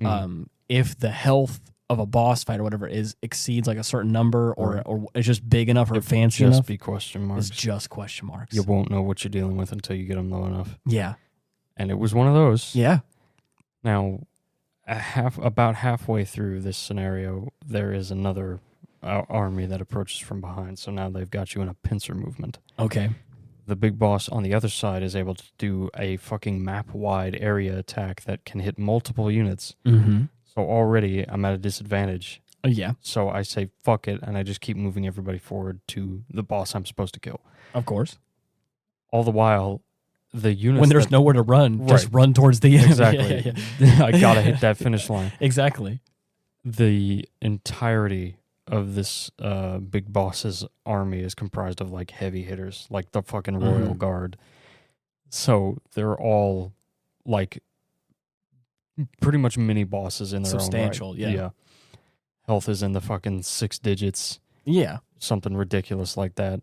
if the health of a boss fight or whatever exceeds like a certain number, or it's just big enough or fancy enough, be question marks. It's just question marks. You won't know what you're dealing with until you get them low enough. Yeah, and it was one of those. Yeah. Now, about halfway through this scenario, there is another army that approaches from behind. So now they've got you in a pincer movement. Okay. The big boss on the other side is able to do a fucking map-wide area attack that can hit multiple units. Mm-hmm. So already I'm at a disadvantage. Yeah. So I say, fuck it, and I just keep moving everybody forward to the boss I'm supposed to kill. Of course. All the while, the units when there's nowhere to run, just run towards the end. Exactly. Yeah. I gotta hit that finish line. Exactly. The entirety of this big boss's army is comprised of like heavy hitters, like the fucking Royal Guard. So they're all like pretty much mini bosses in their substantial, own right. Yeah. Health is in the fucking 6 digits. Yeah. Something ridiculous like that.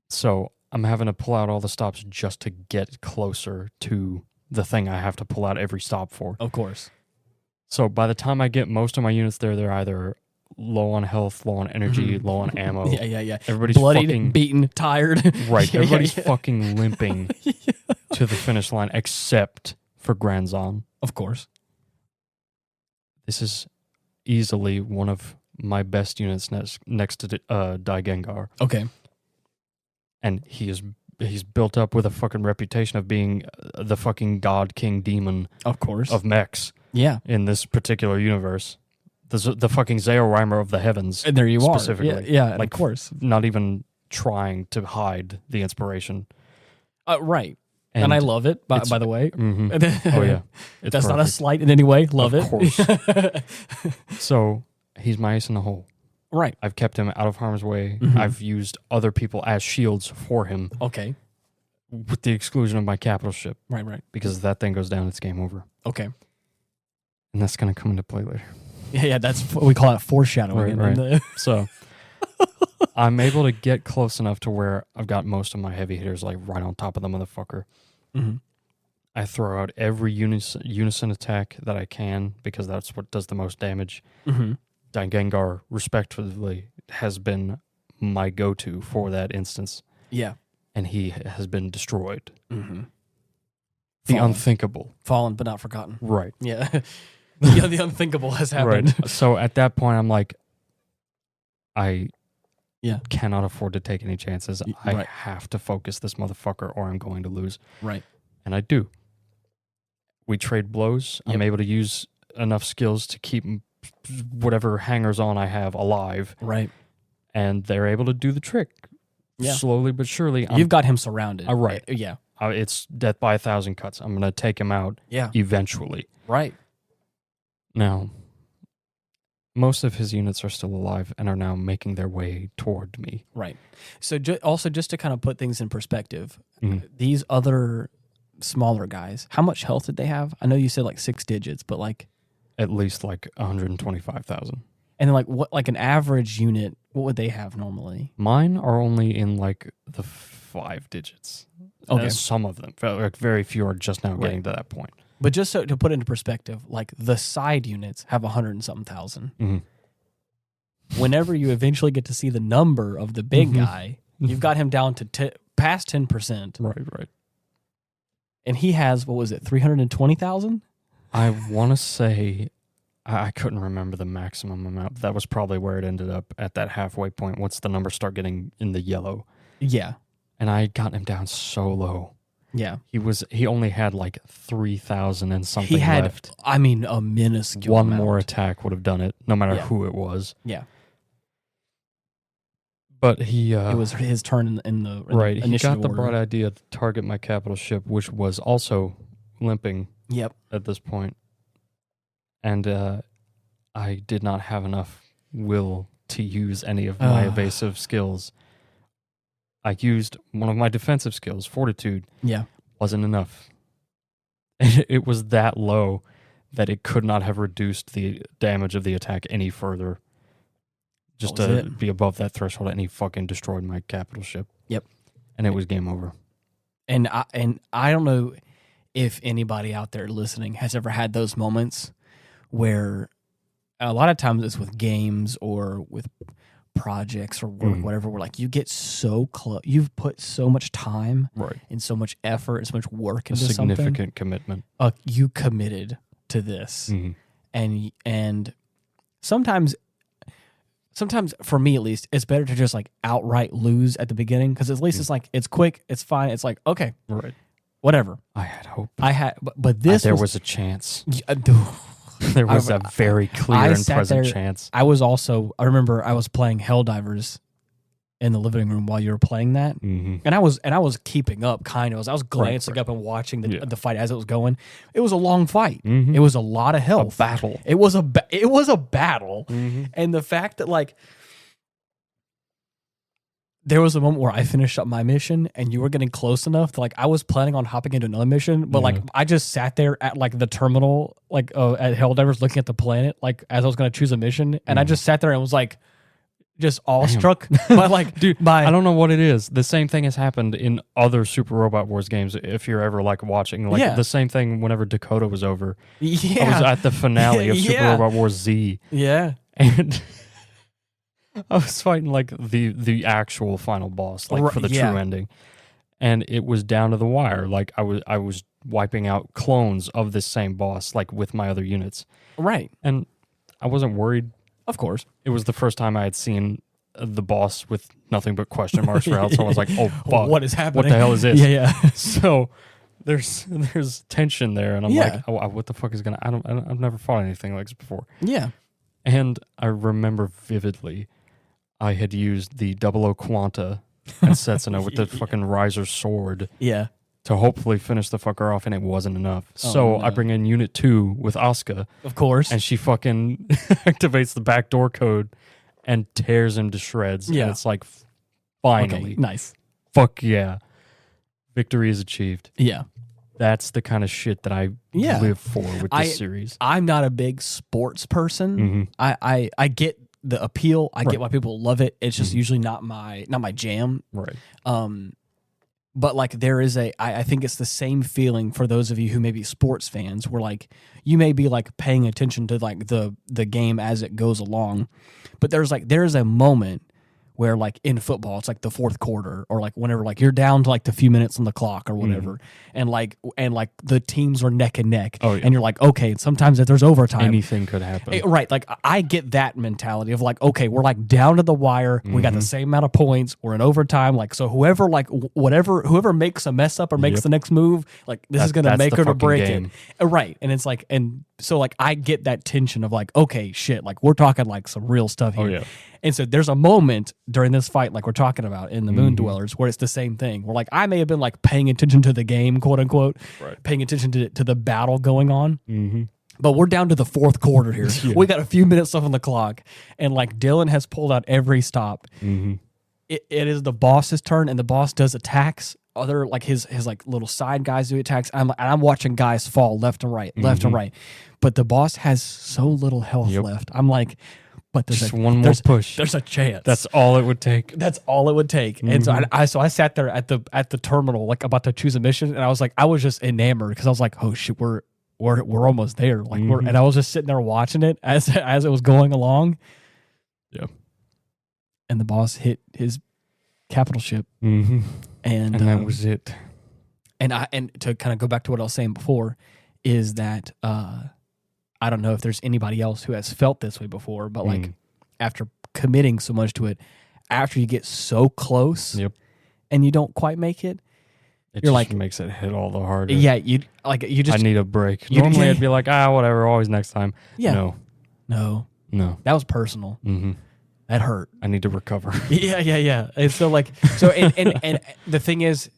So I'm having to pull out all the stops just to get closer to the thing I have to pull out every stop for. Of course. So by the time I get most of my units there, they're either low on health, low on energy, low on ammo. Yeah. Everybody's bloodied, fucking beaten, tired. Right. Everybody's fucking limping to the finish line except for Granzon. Of course. This is easily one of my best units next to Daigengar. Okay. And he's built up with a fucking reputation of being the fucking god king demon of course of mechs. Yeah. In this particular universe. The fucking Zaoheimer of the heavens. And there you specifically. are. Yeah, like, of course. Not even trying to hide the inspiration. Right. And I love it, by the way. Mm-hmm. Oh, yeah. That's perfect. Not a slight in any way. Love it. Of course. So, he's my ace in the hole. Right. I've kept him out of harm's way. I've used other people as shields for him. Okay. With the exclusion of my capital ship. Right. Because if that thing goes down, it's game over. Okay. And that's going to come into play later. Yeah, that's what we call it foreshadowing. Right. So, I'm able to get close enough to where I've got most of my heavy hitters like right on top of the motherfucker. Mm-hmm. I throw out every unison attack that I can because that's what does the most damage. Mm-hmm. Daigengar, respectively, has been my go-to for that instance. Yeah. And he has been destroyed. Mm-hmm. The unthinkable. Fallen but not forgotten. Right. Yeah. The unthinkable has happened. Right. So at that point, I'm like, I cannot afford to take any chances. I have to focus this motherfucker or I'm going to lose. Right. And I do. We trade blows. Yep. I'm able to use enough skills to keep whatever hangers-on I have alive. Right. And they're able to do the trick. Yeah. Slowly but surely. You've got him surrounded. Right. Yeah. It's death by 1,000 cuts. I'm going to take him out eventually. Right. Now, most of his units are still alive and are now making their way toward me. Right. So also just to kind of put things in perspective, these other smaller guys, how much health did they have? I know you said like 6 digits, but like... At least like 125,000. And then like an average unit, what would they have normally? Mine are only in like the 5 digits. Okay. Some of them. Like very few are just now getting to that point. But just so to put it into perspective, like the side units have 100 and something thousand. Mm-hmm. Whenever you eventually get to see the number of the big guy, you've got him down to past 10%. Right. And he has, 320,000? I want to say, I couldn't remember the maximum amount. That was probably where it ended up at that halfway point once the numbers start getting in the yellow. Yeah. And I had gotten him down so low. Yeah. He only had like 3,000 and something left. I mean, a minuscule One amount. more attack would have done it, no matter who it was. Yeah. But he... it was his turn in the right, he got the order. bright idea to target my capital ship, which was also limping at this point. And I did not have enough will to use any of my evasive skills. I used one of my defensive skills, Fortitude. Yeah. Wasn't enough. It was that low that it could not have reduced the damage of the attack any further. Just to be above that threshold, and he fucking destroyed my capital ship. Yep. And it was game over. And I don't know if anybody out there listening has ever had those moments where a lot of times it's with games or with projects or work, whatever, where like you get so close, you've put so much time and so much effort and so much work into something. A significant commitment. You committed to this. And sometimes for me at least, it's better to just like outright lose at the beginning because at least it's like, it's quick, it's fine. It's like, okay, whatever. I had hope. But this there was a chance. There was a very clear and present chance. I remember I was playing Helldivers in the living room while you were playing that, and I was keeping up, kind of. I was glancing up and watching the fight as it was going. It was a long fight. It was a lot of health. A battle. It was a battle, and the fact that like there was a moment where I finished up my mission, and you were getting close enough to like I was planning on hopping into another mission, but like I just sat there at like the terminal, like at Helldivers, looking at the planet, like as I was going to choose a mission, and I just sat there and was like. Just awestruck by like, dude, I don't know what it is. The same thing has happened in other Super Robot Wars games. If you're ever like watching, like the same thing whenever Dakota was over. Yeah, I was at the finale of Super Robot Wars Z. Yeah, and I was fighting like the actual final boss, like for the true ending, and it was down to the wire. Like I was wiping out clones of this same boss, like with my other units. Right, and I wasn't worried. Of course. It was the first time I had seen the boss with nothing but question marks throughout, so I was like, oh, fuck. What is happening? What the hell is this? Yeah. So there's tension there, and I'm like, oh, what the fuck is going to... I've never fought anything like this before. Yeah. And I remember vividly, I had used the 00 Quanta and Setsuna with the fucking Riser sword. Yeah. To hopefully finish the fucker off, and it wasn't enough. So I bring in Unit 2 with Asuka. Of course. And she fucking activates the backdoor code and tears him to shreds. Yeah. And it's like, finally. Okay, nice. Fuck yeah. Victory is achieved. Yeah. That's the kind of shit that I live for with this series. I'm not a big sports person. I get the appeal. I get why people love it. It's just usually not my jam. Right. But like there is I think it's the same feeling for those of you who may be sports fans, where like you may be like paying attention to like the game as it goes along, but there's a moment where like in football it's like the fourth quarter, or like whenever like you're down to like the few minutes on the clock or whatever, and like the teams are neck and neck, and you're like, okay, sometimes if there's overtime, anything could happen. Right, like I get that mentality of like, okay, we're like down to the wire, we got the same amount of points, we're in overtime, like so whoever makes a mess up or makes the next move, like this is gonna make or break it. Right, and it's like, and so like I get that tension of like, okay, shit, like we're talking like some real stuff here. And so there's a moment during this fight, like we're talking about in the Moon Dwellers, where it's the same thing. Where like I may have been like paying attention to the game, quote unquote, paying attention to the battle going on. But we're down to the fourth quarter here. We got a few minutes left on the clock, and like Dylan has pulled out every stop. It is the boss's turn, and the boss does attacks. Other like his like little side guys do attacks. I'm watching guys fall left and right, left and right. But the boss has so little health left. I'm like. But there's just one more push. There's a chance. That's all it would take. That's all it would take. And so I sat there at the terminal, like about to choose a mission, and I was just enamored because I was like, oh shit, we're almost there. Like and I was just sitting there watching it as it was going along. Yeah. And the boss hit his capital ship, and that was it. And to kind of go back to what I was saying before, is that. I don't know if there's anybody else who has felt this way before, but like after committing so much to it, after you get so close and you don't quite make it, you're like makes it hit all the harder. Yeah, you just I need a break. Normally I'd be like, whatever, always next time. Yeah. No. That was personal. That hurt. I need to recover. Yeah. And so and the thing is,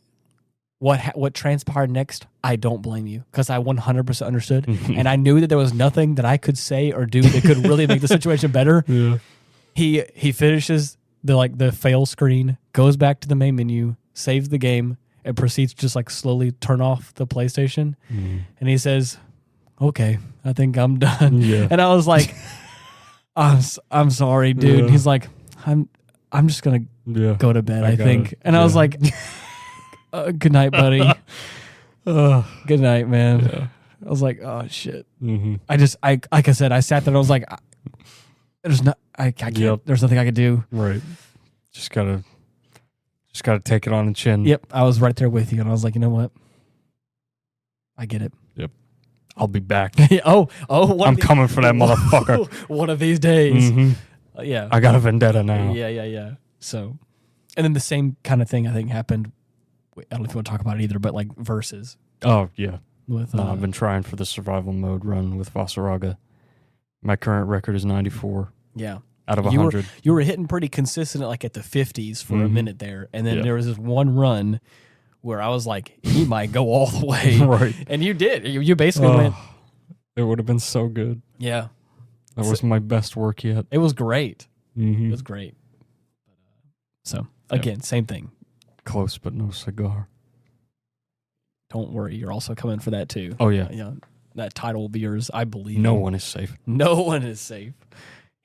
what transpired next, I don't blame you, because I 100% understood, and I knew that there was nothing that I could say or do that could really make the situation better. Yeah. He finishes the fail screen, goes back to the main menu, saves the game, and proceeds to just like slowly turn off the PlayStation, and he says, "Okay, I think I'm done." Yeah. And I was like, "I'm sorry, dude." Yeah. He's like, "I'm just gonna go to bed, I think," and I was like. Good night, buddy. Good night, man. Yeah. I was like, oh shit. I like I said, I sat there and I was like, I can't. There's nothing I could do. Right. Just gotta take it on the chin. Yep. I was right there with you, and I was like, you know what? I get it. Yep. I'll be back. I'm coming for that motherfucker. One of these days. Yeah. I got a vendetta now. Yeah. So, and then the same kind of thing I think happened. I don't know if you want to talk about it either, but like Versus. Oh, yeah. With I've been trying for the survival mode run with Vasaraga. My current record is 94. Yeah. out of 100. You were hitting pretty consistent, like at the 50s for a minute there, and then Yeah. there was this one run where I was like, he might go all the way, Right. and you did. You basically went. It would have been so good. Yeah, That was my best work yet. it was great. Mm-hmm. It was great. So again, same thing. Close, but no cigar. Don't worry, you're also coming for that too. Oh, yeah. Yeah, that title will be yours, I believe. No one is safe. No one is safe.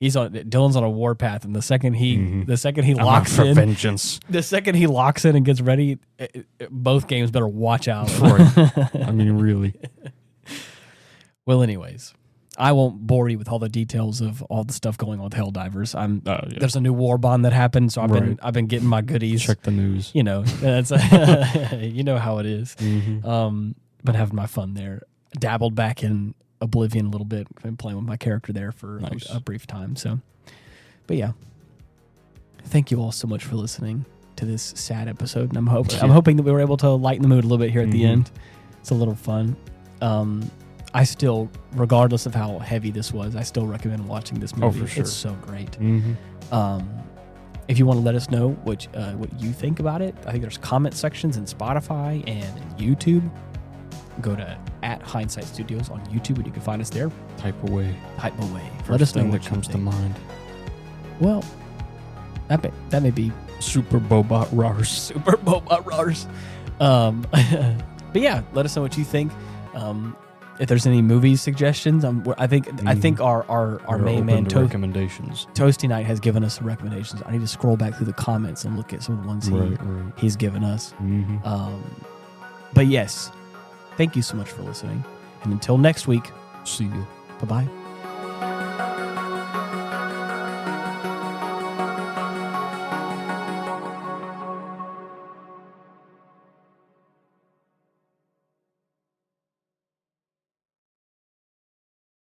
Dylan's on a warpath, and the second he I'm out locks for in, vengeance. the second he locks in and gets ready, both games better watch out. I mean, really. Well, anyways, I won't bore you with all the details of all the stuff going on with Helldivers. There's a new war bond that happened, so I've been getting my goodies. Check the news. You know, that's you know how it is. Mm-hmm. Been having my fun there. Dabbled back in Oblivion a little bit. Been playing with my character there for a brief time. So, but yeah, thank you all so much for listening to this sad episode, and I'm hoping that we were able to lighten the mood a little bit here at the end. It's a little fun. I still, regardless of how heavy this was, I still recommend watching this movie. For sure. It's so great. Mm-hmm. If you want to let us know what you think about it, I think there's comment sections in Spotify and in YouTube. Go to @Hindsight Studios on YouTube, and you can find us there. Type away. Let us know thing what that comes you to think. mind. Well, that may be Super Bobot Rars. Super Bobot Rars. But yeah, let us know what you think. If there's any movie suggestions, I think our main man recommendations. Toasty Knight has given us some recommendations. I need to scroll back through the comments and look at some of the ones he's given us. Mm-hmm. But yes, thank you so much for listening, and until next week, See you. bye bye.